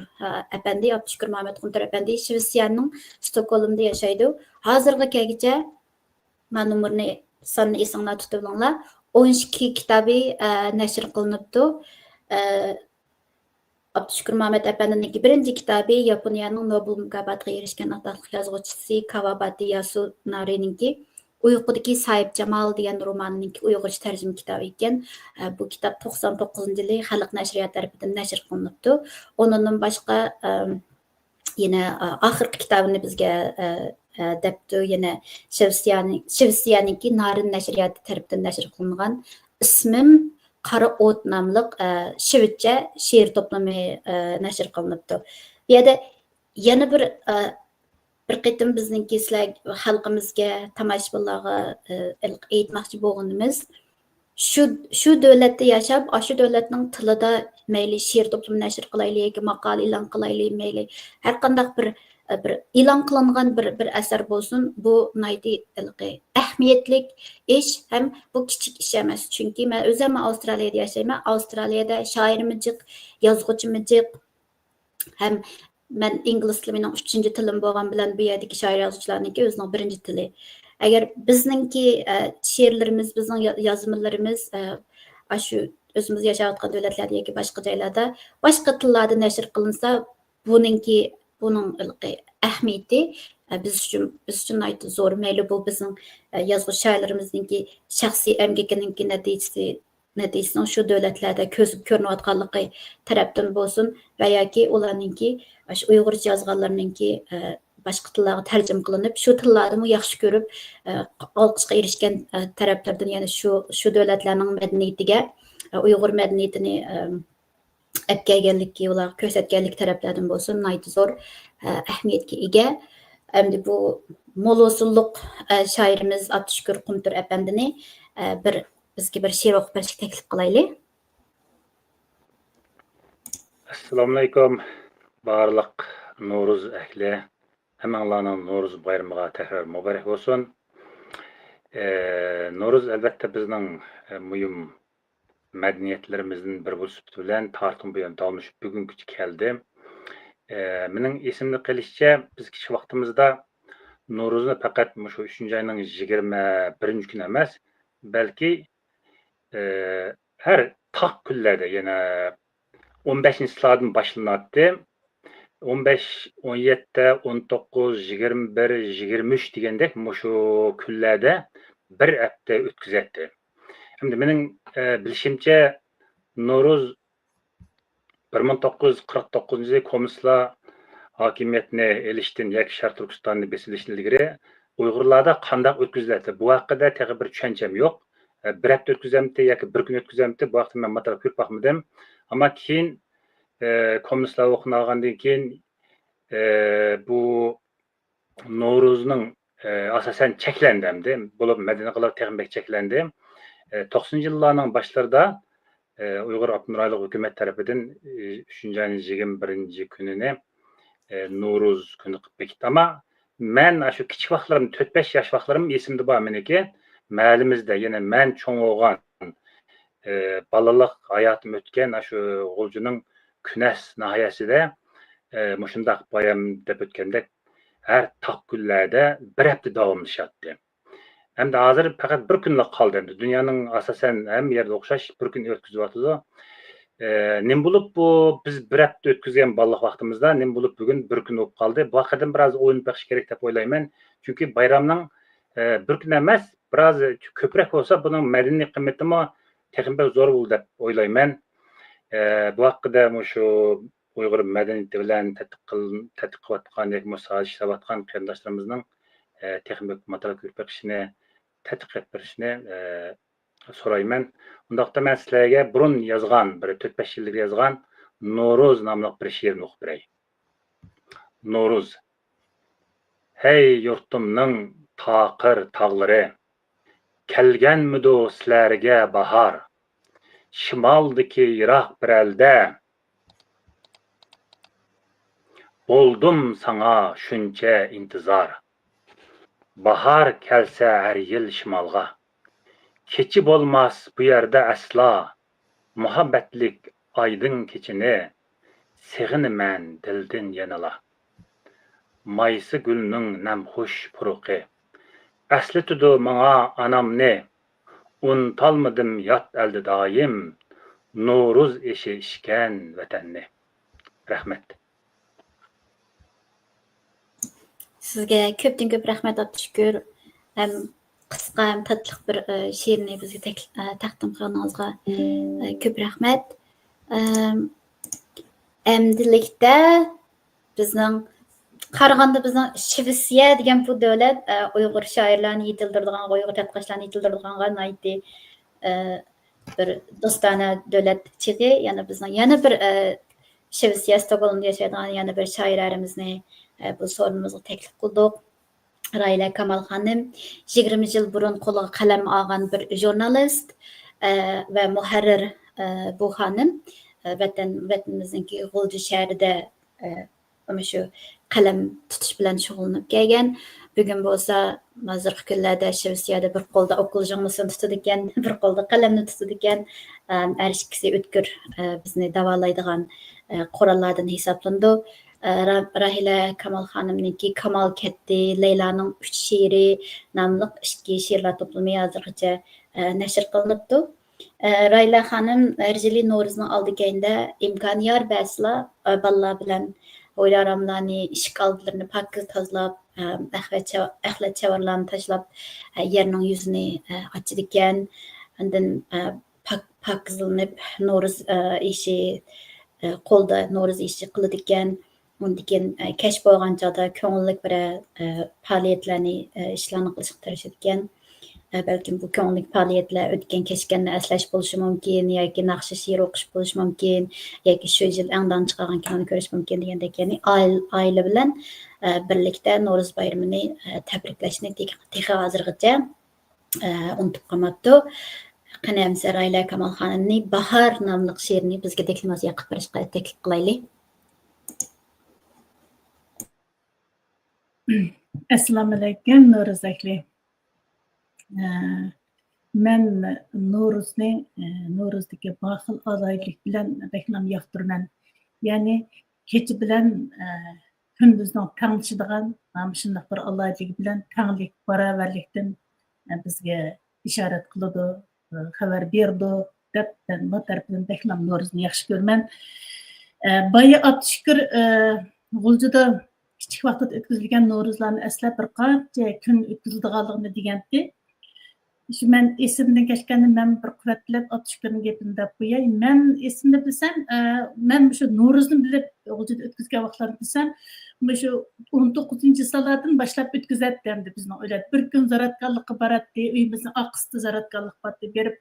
apandi, Abdushukur Muhammad Qumtur apandi Shvetsiyaning Stokgolmda yashaydi. Hozirga kelguncha men umrni sonini esinglar tutib olinglar. 12 kitobi nashr qilinibdi. Abdushukur Muhammad apandining birinchi kitobi Yaponiyaning Nobel mukofotiga erishgan ataqli yozuvchisi Kawabata Yasunarininki Uyqudagi Sayib Jamol degan romaninki Uyg'urcha tarjima kitobi ekan. Bu kitob 99-yili Xalq nashriyati tarafidan nashr qilinibdi. Undan boshqa yana oxirgi kitobini bizga debdi yana Shvetsiyaninki Narin nashriyati tarafidan nashr qilingan ismim Qara o't nomli shvecha she'r to'plami nashr qilinibdi. Bu yerda yana bir qitim bizningki sizlar xalqimizga, tomoshabinlarga aytmoqchi bo'lganimiz shu davlatda yashab, shu davlatning tilida mayli she'r to'plami nashr qilaylik, maqola e'lon qilaylik, mayli har qanday bir e'lon qilingan bir asar bo'lsin, bu ahamiyatlik ish ham bu kichik ish emas. Chunki men o'zim Avstraliyada yashayman. Avstraliyada shoirmi jiq, yozuvchimi jiq. Ham men ingliz tili mening 3-tilim bo'lgan bilan bu yerdagi shoir yozuvchilarniki o'zining 1-tili. Agar bizningki she'rlarimiz, bizning yozmalarimiz shu o'zimiz yashayotgan davlatlarda yoki boshqa joylarda boshqa tillarda nashr qilinsa, buning ahamiyati biz uchun zo'r. Mayli bu bizning yozuvchi shoirlarimizningki shaxsiy emgakininki natijasining shu davlatlarda ko'zib ko'rinayotganligi tarafdan bo'lsin va yoki ularninki shu Uyg'urcha yozganlarninki boshqa tillarga tarjima qilinib, shu tillarni yaxshi ko'rib olqishga erishgan taraflardan, ya'ni shu davlatlarning madaniyatiga, Uyg'ur madaniyatini kelganlikka ular ko'rsatganlik taraflardan bo'lsin, zo'r ahamiyatga ega. Endi bu mo'l usulliq shoirimiz Abdushukur Qumtur apandini bizga bir she'r o'qib berishga taklif qilaylik. Assalomu alaykum barliq No'ruz ahli. Hammanglarning No'ruz bayramiga tekrar muborak bo'lsin. No'ruz albatta bizning muhim madaniyatlarimizning bir bo'lib bilan tartib bilan davomlashib bugungacha keldi. Mening esimda qilishcha biz kichik vaqtimizda No'ruzni faqat shu 3-oyning 21 kuni emas, balki her tak kunlarda yana 15-yillardan boshlanadi. 15, 17, 19, 21, 23 degandek shu kunlarda bir hafta o'tkazadi. Endi mening bilishimcha No'ruz 1949-yil kommunistlar hokimiyatni elishdan yoki Sharq Turkistonni besilishdan ilgari Uyg'urlarda qanday o'tkaziladi? Bu haqida tag'i bir tushuncham yo'q. Bir hafta o'tkazamdi yoki bir kun o'tkazamdi, bu vaqtda men matlab ko'p baxmadim. Ammo keyin kommunistlar o'qinagandan keyin bu No'ruzning asosan cheklandi, bo'lib madaniy qilib texnik cheklandi. 90-yillarning boshlarida Uyg'ur Abdunurayli hukumat tarafidan 3-oyning 21 kunini No'ruz kuni qilib bekitdi. Ammo men shu kichik vaqtlarim 4-5 yosh vaqtlarim esimda bor meniki. Mahallimizda yana men cho'ng bo'lgan balalik hayotim o'tgan shu G'uljuning Kunas nahiyasida mushundaq bayram deb o'tgandek har taq kunlarda bir hafta davomlashyapti. Hem de hozir faqat bir kunlik qoldi. Dunyoning asosan hamma yerda o'xshash bir kun o'tkazyapti. Nim bo'lib bu biz bir hafta o'tkazgan balliq vaqtimizda nim bo'lib bugun bir kun bo'lib qoldi. Bu haqida biroz o'ylanib baqish kerak deb o'ylayman. Chunki bayramning bir kun emas, biraz ko'proq bo'lsa, buning madaniy qiymati texnik zo'r bo'ldi deb o'ylayman. Bu haqida shu Uyg'ur madaniyati bilan tadqiq qilayotgan yoki musohaba ishlayotgan qarindoshlarimizning texnik material ko'rib chiqishini, tadqiq qilib berishini so'rayman. Undaqda men sizlarga burun yozgan, bir 4-5 yillik yozgan No'roz nomli bir she'rni o'qib beray. No'roz. Hey yurtimning taqir tog'lari, kelganmidu sizlarga bahor. Shimoldiki yiroq bir elda, bo'ldum sana shuncha intizor. Bahor kelsa har yil shimolga, kechi bo'lmas bu yerda aslo. Muhabbatlik aydın keçini, seg'inaman dildan yanala. Maysi gulning namxush puruqi, aslitudu manga anamni. Unutolmadim yot elde daim, No'roz eşi işken vatanni. Rahmet. Sizga ko'pdan ko'p rahmat Abdushukur. Ham qisqa ham tatliq bir she'rni bizga taqdim qilganingizga ko'p rahmat. Endilikda bizning Qarag'anda bizning Shvetsiya degan bu davlat Uyg'ur shoirlarni yetildiradigan, Uyg'ur tadqiqotchilarni yetildiradigan aytdi bir do'stona davlat chig'i, yana bizning yana bir Shvetsiya Stokgolmda yashaydigan yana bir shoirlarimizni bu sorunimizga taklif qildik. Rayla Kamal xonim 20 yil burun qo'liga qalam olgan bir jurnalist va muharrir bu xonim vatanimizniki G'o'lji shahrida shu qalam tutish bilan shug'ullanib kelgan. Bugun bo'lsa hozirgi kunlarda Shvetsiyada bir qo'lda o'qilishimizni tutadi ekan, bir qo'lda qalamni tutadi ekan. Har ikkisi o'tkir bizni davolaydigan qurollardan hisoblandi. Rahila Kamal xonimniki Kamal ketdi, Leylaning 3 she'ri nomli 2 she'rlar to'plami hozirgacha nashr qilinibdi. Rayla xonim Erjili No'rozning oldikanda imkon yor basla bolalar bilan o'ylaramlarni, ishq oldilarini pokiz tozalab, axlat chavarlarni tashlab yerning yuzini ochdi ekan. Undan pokizlanib No'roz ishi qo'lda No'roz ishi qiladi ekan. Undan kech bo'lgan chog'da ko'ngillik bir faoliyatlarni ishlarni qilishga tirishadi ekan. Balkim bu ko'ngillik faoliyatlar o'tgan kechganni eslash bo'lishi mumkin, yoki naqshi she'r o'qish bo'lishi mumkin, yoki shu yil angdan chiqargan kinoni ko'rish mumkin degandek, ya'ni oila bilan birlikda No'roz bayramini tabriklashni texi hozirgacha unutib qolmabdi. Qani hamsa Rayla Kamal xonimning Bahor nomli she'rini bizga deklamatsiya qilib berishga taklif qilaylik. Assalomu alaykum No'roz akli. Men No'rozdagi baxil olaylik bilan reklam yoqtiraman. Ya'ni kecha bilan kunduzning tangchadigan shunday bir olaylik bilan tanglik baravarlikdan bizga ishorat qiladi, xabar berdi deb men bu tarafdan reklam No'rozni yaxshi ko'raman. Boya Abdushukur G'uljida kichik vaqtda o'tkazilgan No'rozlarni eslab bir qancha kun o'tkazilganligini degandi. Shu men esimdan kechganda men bir quvvatlab Abdushukurning gapini deb qo'yay. Men esimda bilsam, men shu No'rozni bilib G'uljida o'tkazgan vaqtlarni bilsam, shu 19-yillardan boshlab o'tkazatdi bizning o'ylab. Bir kun zaratganlikqa baratdi, uyimizni oqisdi zaratganlik batdi berib,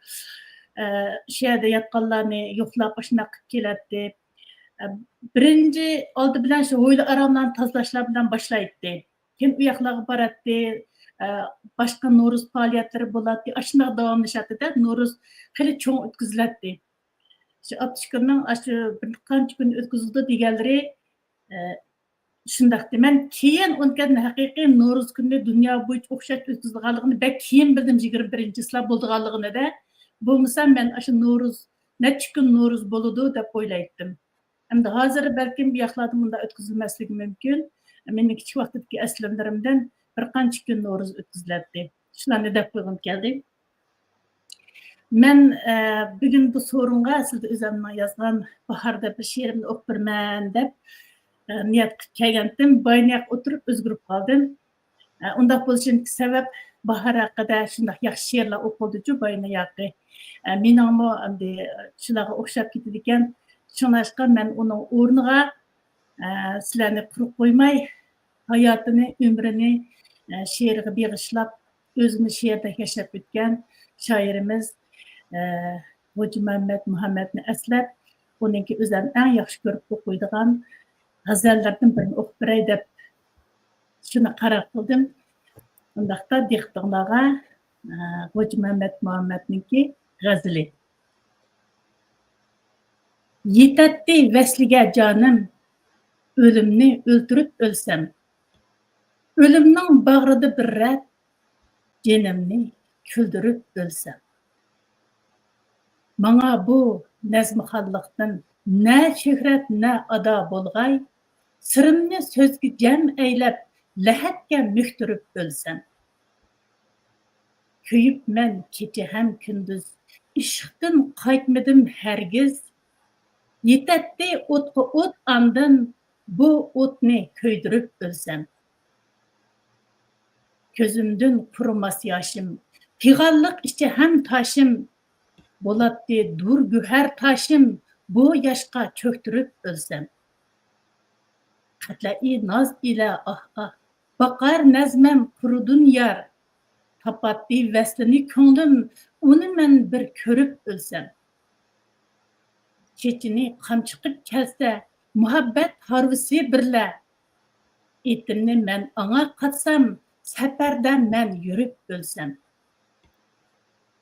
shu yerda yotganlarni yo'qlab ashuna qilib keladi. Birinchi oldi bilan shu o'yli aramlarni tozalashlar bilan boshlaydi. Keyin u yoqlarga boradi, boshqa No'roz faoliyatlari bo'ladi, ashuna davomlashadi-da, No'roz xili cho'ng o'tkaziladi. Shu Abdushukurning shu bir qancha kun o'tkazildi deganlari shundaq. Men keyin undan haqiqiy No'roz kuni dunyo bo'yicha o'xshash o'tkazilganligini bak keyin bildim 21-yillar bo'lganligini-da. Bo'lmasa men shu No'roz necha kun No'roz bo'ladi deb o'ylaydim. Endi hozir balkim bu yoqlarda bunda o'tkazilmasligi mumkin. Mening kichik vaqtdagi aslamlarimdan bir qancha kun No'roz o'tkaziladi. Shularni deb qo'ygim keldi. Men bugun bu so'ringa sizga o'zimning yozgan bahorda bir she'rimni o'qib berman deb niyat qilib kelgandim. Boyniq o'tirib o'zgarib qoldim. Undaq bo'lishining sabab bahar haqida shundoq yaxshi she'rlar o'qildi-chu boyna yoqi. Meningmi endi shularga o'xshab ketadi ekan. Shunlashqa men uning o'rniga sizlarni quruq qo'ymay, hayotini, umrini she'rga bag'ishlab, o'zini she'rda yashab o'tgan shoirimiz Hoji Muhammadni eslab, uningki o'zim eng yaxshi ko'rib o'qiydigan g'azallardan birini o'qib beray deb shuni qaror qildim. Undaqda diqqatinglarga Hoji Muhammadningki g'azali. Yetatti vesliga canım, ölümni öldürüp ölsem. Ölümnün bağrıda bir rət, canımni küldürüp ölsem. Bana bu nezmi-xallıqdan ne şöhret ne ada bolğay, sırımni sözgü cem eylep, ləhətke müktürüp ölsem. Köyüp men keçe hem kündüz, işıqdan qaytmadım hergiz, yetetti otqa ot andın, bu otni köydürüp ölsem. Közümdün kurumas yaşım, piğallık içe hem taşım, bolatdi dur güher taşım, bu yaşqa çöktürüp ölsem. Qatlai naz ile ah ah, bakar nezmem kurudun yar, tapatdi veslini könglim, onu men bir körüp ölsem. Çeçini qamçıqıp kelse, muhabbet harvisi birle, etimni men ana qatsam, səfərdən mən yürüp ölsəm.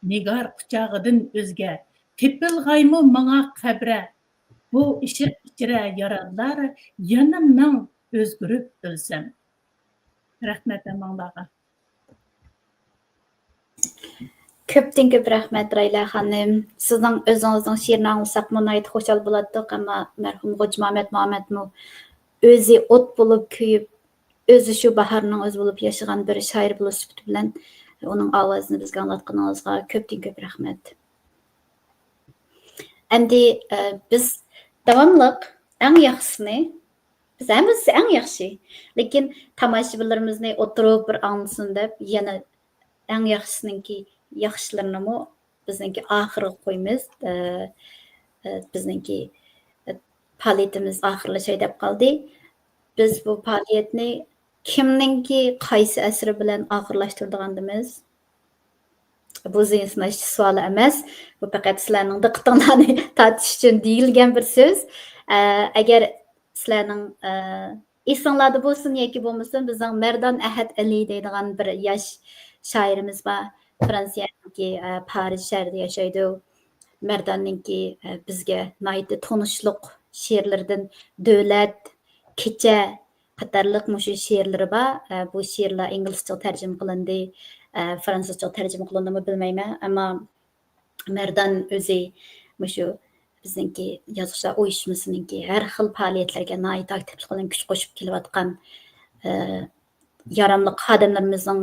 Nigar qucağıdın özgə, tepilğaymı mana qəbrə, bu işıq içirə yaradılar, yanımdan özgürüp ölsəm. Rəhmət əmanlağa. Köpten köp rahmet Rayla Hanım. Sizin özünüzün şiirini anlasak mı hoşal bulattık ama merhum Hoji Muhammadmu özü ot bulup köyüp özü şu baharının öz bulup yaşayan bir şair bulup süpütü bilen onun avazını bizge anlatqanınızga köpten köp rahmet. Endi biz davamlıq en yaxşısını biz hemimiz en yaxşı. Lekin tamaşabilarimizni oturup bir anlasın deb yana en yaxşısınınki yaxşılarını mı bizninki ahırı koymiz. Bizninki faaliyetimiz ahırlaşay deb qaldı. Biz bu faaliyetni kimninki qaysi əsri bilen ahırlaştırdığandımız? Bu zinsinaş sualı emas. Bu faqat sizlarning diqqatinglarni tortish uchun deyilgan bir so'z. Agar sizlarning esinglarda bo'lsin yoki bo'lmasin, bizning Merdan Ahad Ali deydigan bir yosh shoirimiz bor. Fransiyadagi Parij shahrida yashaydi. Merdanninki bizga nihoyatda tanishliq she'rlaridan Davlat, Kecha qatorliq mushu she'rlari bor. Bu she'rlar inglizcha tarjima qilindi, fransuzcha tarjima qilindimi bilmayman, ammo Merdan o'zi mushu bizningki yozuvchilar uyushmasininki har xil faoliyatlarga nihoyat aktivlik bilan kuch qo'shib kelayotgan yaramli xodimlarimizning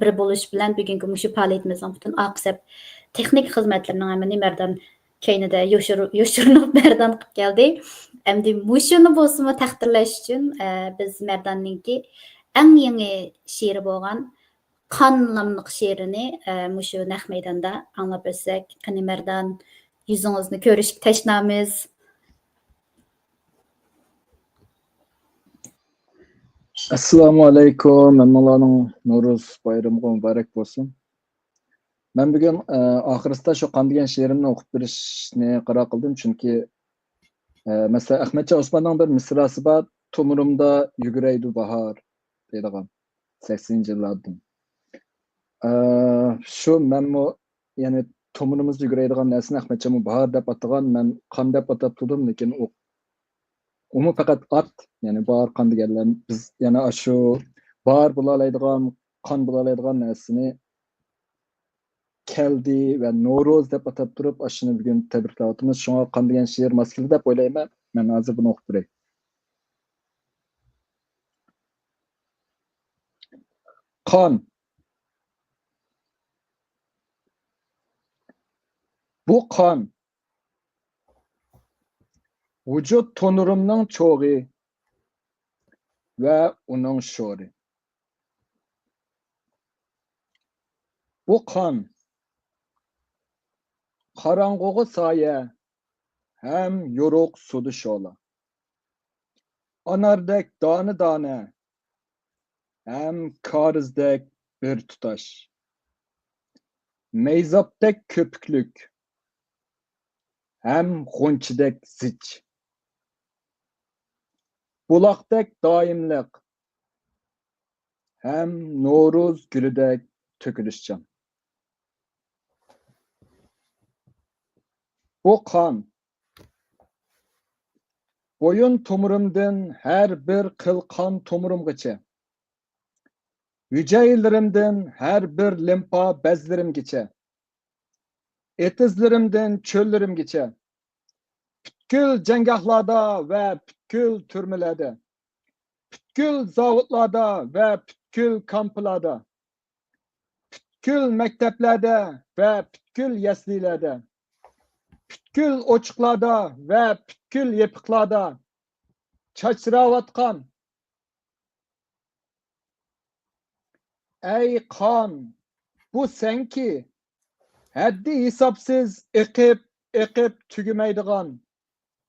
biri bo'lish bilan bugungi mushu faoliyatimizning butun oqsab texnik xizmatlarning hammani Merdan keynida yoshirinib Merdan qilib keldi. Endi mushuni bo'lsa taqdirlash uchun biz Merdanninki eng yangi she'ri bo'lgan Qonlamliq she'rini mushu naq maydonda anglab o'tsak, qani Merdan yüzünüzü görüşük teşnamiz. Assalamu alaikum. Hammalarning Nuruz bayramı mübarek olsun. Ben bugün ahiriste şu qandigan she'rimni o'qib berishni qaror qildim, chunki mesela Ahmetcan Osman'dan bir misrasi bor, to'mirimda yuguraydi bahor deydigan 80-yillardan. Şu menmu yani to'mirimizda yuguraydigan narsani Ahmetcanmu bahor deb atagan, men qon deb atab turdim, lekin umi faqat at, yani bahor qon deganlar biz yana shu bahor bo'laoladigan, qon bo'laoladigan narsani keldi ve Noroz deb atab turib, ashuni bugun tabriklayapmiz. Shunga qon degan she'r maskili deb o'ylayman. Men hozir buni o'qib beray. Qon. Bu qon. Vücut tonurimning cho'g'i ve uning sho'ri. Bu kan, karangoğu saye, hem yoruk sudu şola. Anardek dane dane, hem karızdek bir tutaş. Meyzaptek köpüklük, hem gonçidek ziç. Bulakdek daimlik, hem Noruz gülüdek tökülüşcan. Bu kan, boyun tomurumdan her bir kılkan tomurumgacha. Yüceylerimden her bir limpa bezlerimgacha. Etizlerimden çöllerimgacha. Bütkül cengahlarda ve bütkül türmelerde. Bütkül zavutlarda ve bütkül kamplarda. Bütkül mekteplerde ve bütkül yeslilerde. Bütkül oçuklarda ve bütkül yepiklarda. Çaçıravatkan. Ey kan, bu sen ki, haddi hesapsız ekip tügümeydigan.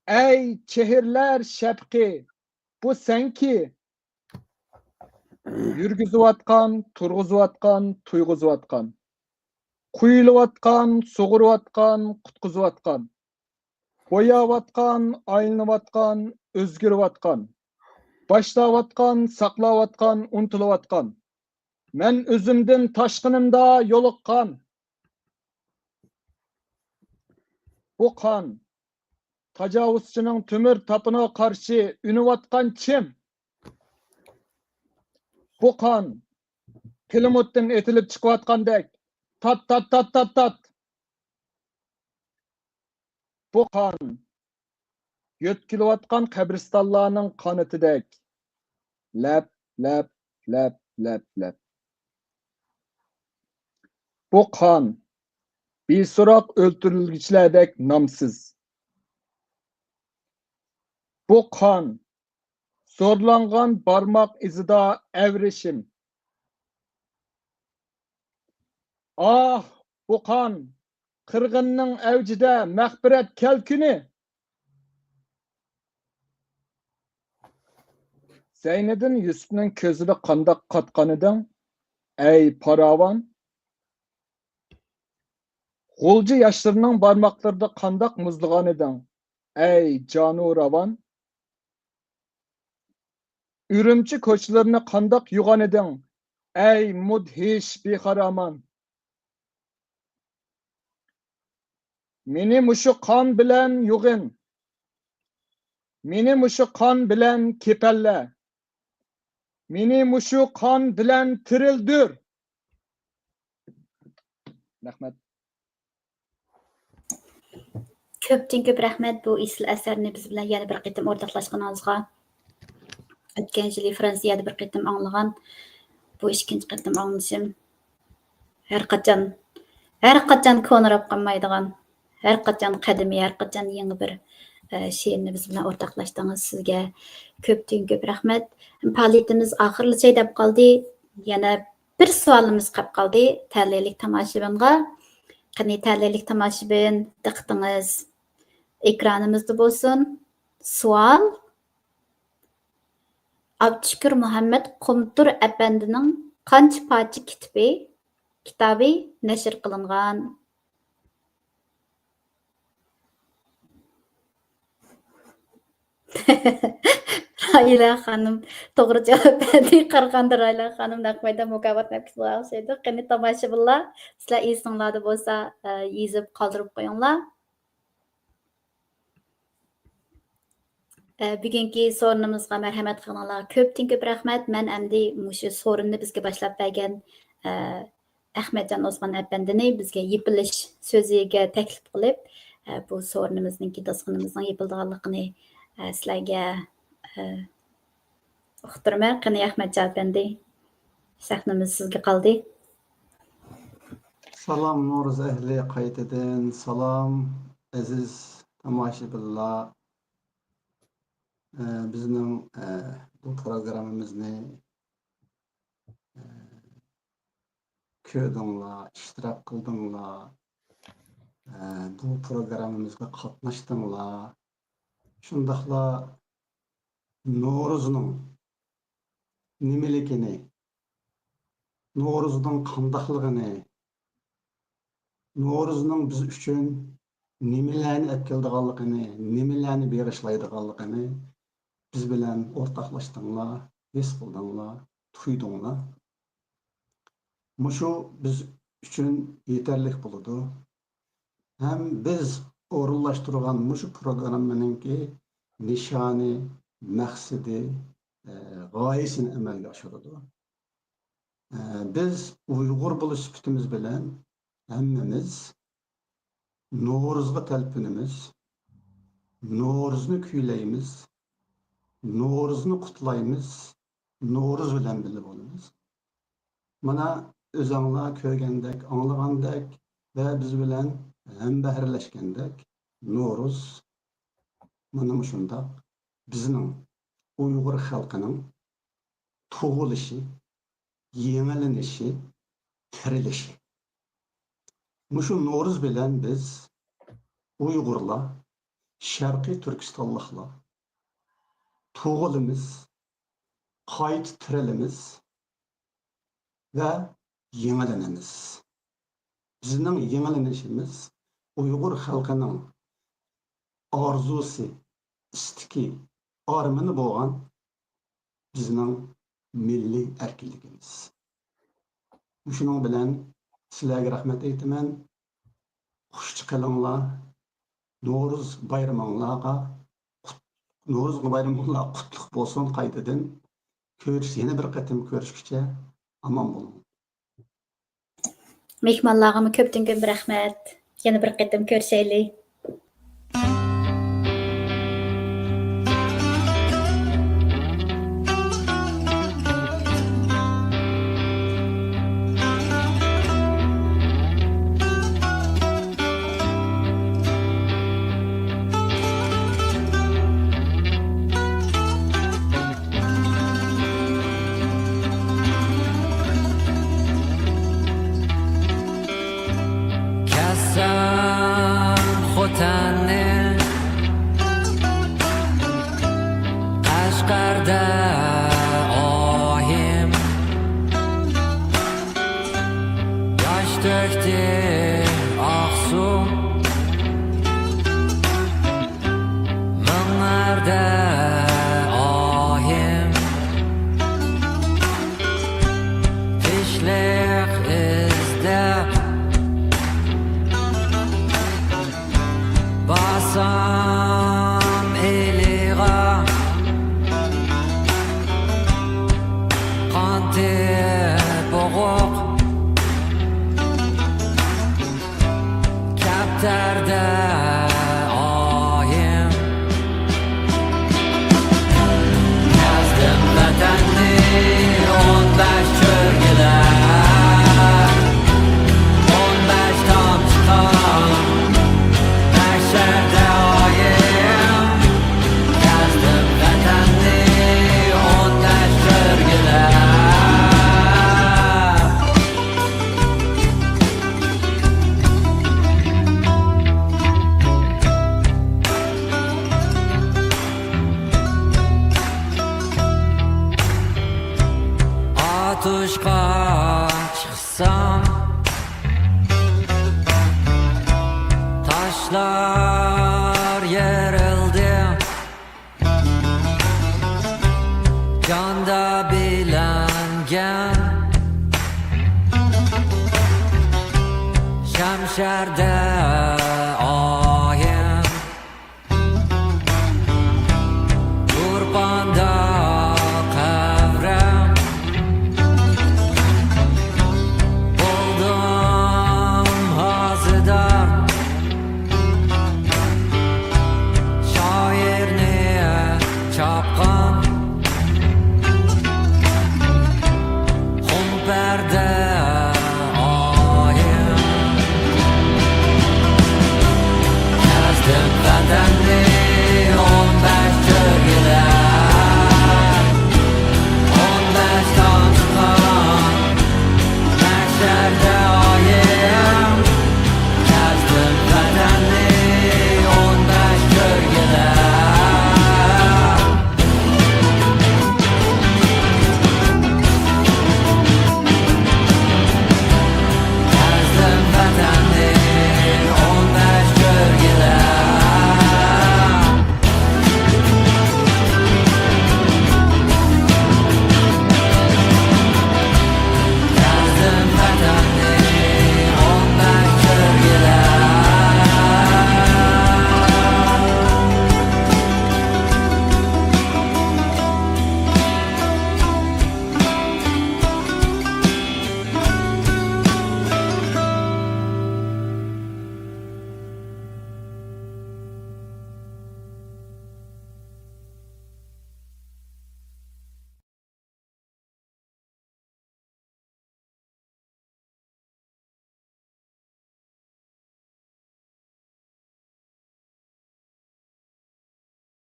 Ey şehirler şepki, bu sen ki, yürgüzüvatkan, turguzuvatkan, tuyguzuvatkan. Kuyuluvatkan, soğuruvatkan, kutkuzuvatkan. Boyavatkan, ayılıvatkan, özgürüvatkan. Başlavatkan, saklavatkan, untuluvatkan. Men özümdün taşkınımda yoluqqan. Bu kan, tacavuzçının tümür tapına karşı ünüvatkan kim? Bu kan, Pilimut'tan etilip çıkıvatkandek, tat tat tat tat tat. Bu kan, yötkülüvatkan kabristallarının kanıtıdek, lep lep lep lep lep. Bu kan, bir sorak öldürülgüçlerdek namsız. Bu kan, zorlangan barmak izida evrişim. Ah, bu kan, kırgınның evcide mehbiret kelkünü. Zeyned'in Yusuf'un közüde kandak katkanıdın, ey paravan. Gulcu yaşlarının barmaklarda kandak muzluğanıdın, ey canı ravan. Ürümçi koçlarını kandak yuğanıdın, ey mudhiş bir haraman. Meni muşu kan bilen yuğun, meni muşu kan bilen kepelle, meni muşu kan bilen tirildür. Rahmet. Köpten köp rahmet bu isl eserini biz bilen yana bir qitim ortaklashganingizga. O'tgan yili Fransiyada bir qitim anglagan. Bu ikkinchi qitim anglashim. Her qachon ko'nirab qolmaydigan, her qachon qadimiy, her qachon yangi bir she'rni biz bilan o'rtoqlashdingiz. Sizga ko'pdan ko'p rahmat. Faoliyatimiz oxirlacha deb qoldi. Yana bir savolimiz qolib qoldi tanlaylik tomoshabinga. Qani tanlaylik tomoshabin, diqqatingiz ekranimizda bo'lsin. Savol Abdushukur Muhammad Qumtur apandining qancha parcha kitobi nashr qilingan? Rayla Hanım to'g'ri javob berdi. Qarag'anda Rayla Hanım naqmayda mukofot o'xshaydi. Qani tomoshabinlar, sizlar esinglarda bo'lsa yezib qoldirib qo'yinglar. Bugungi so'rinimizga marhamat qilinglar. Ko'pdan ko'p rahmat. Men endi mushu so'rinni bizga boshlab bergan Ahmadjon Osmon apandini bizga yepilish so'ziga taklif qilib, bu so'rinimizningki dasqinimizning yepildiganligini sizlarga uqtirman. Qani Ahmadjon apandi, sahnamiz sizga qoldi. Salam Noruz ehli qaytadan. Salam aziz tomoshabinlar. Bizning bu programmamizni kördüңlar, iştirak kıldıңlar. Bu programımızga katnaştıңlar. Şundaqla Novruz'un nimeligini, Novruz'un qandaqligini, Novruz'un biz üçün nimelerni etkeldiganligini, nimelerni berishlaydiganligini biz bilan o'rtoqlashdiңlar, his qildinglar, tuydinglar. Mushu biz üçün yeterlik bo'ladi. Hem biz o'rinlashtirgan mushu programmaningki nishoni, maqsadi, g'oyasini amalga oshiradi. Biz Uyg'ur bo'lish sifatimiz bilan hammamiz Novruzga talpinimiz, Novruzni kuylaymiz, Novruzni qutlaymiz, Novruz bilan birga bo'lamiz. Mana o'zinglar ko'rgandek, anglagandek va biz bilan ham bahrlashgandek Novruz mana shundoq bizning Uyg'ur xalqining tug'ilishi, yengilinishi, tirilishi. Mushu Novruz bilan biz Uyg'urlar, Sharqiy Turkistonliklar tug'ilimiz, qayta tirilimiz va yengilinimiz. Bizning yengilinishimiz Uyg'ur xalqining orzusi, istiki, armoni bo'lgan bizning milliy erkinligimiz. Shuning bilan sizlarga rahmat aytaman. Xush qilinglar. Novruz bayraminglarga qutlug' bo'lsin qaytadan. Yana bir qatim ko'rishguncha amon bo'ling. Mehmonlarga ko'pdan ko'p rahmat. Yana bir qatim ko'rishaylik. Qashqarda oyim yosh to'kdi oqsu Ming'arda oyim tinchlik izlab bosam eliga boğuq kaptarda oyim yazdim vatanni 15 cho'rgilar 15 tomchi qon mahsharda oyim yazdim vatanni 15 cho'rgilar Atuşqa çıxsam taşlar yerildi Canda bilangan Şamşarda oyim Urpanda qavram Yazdım vatanni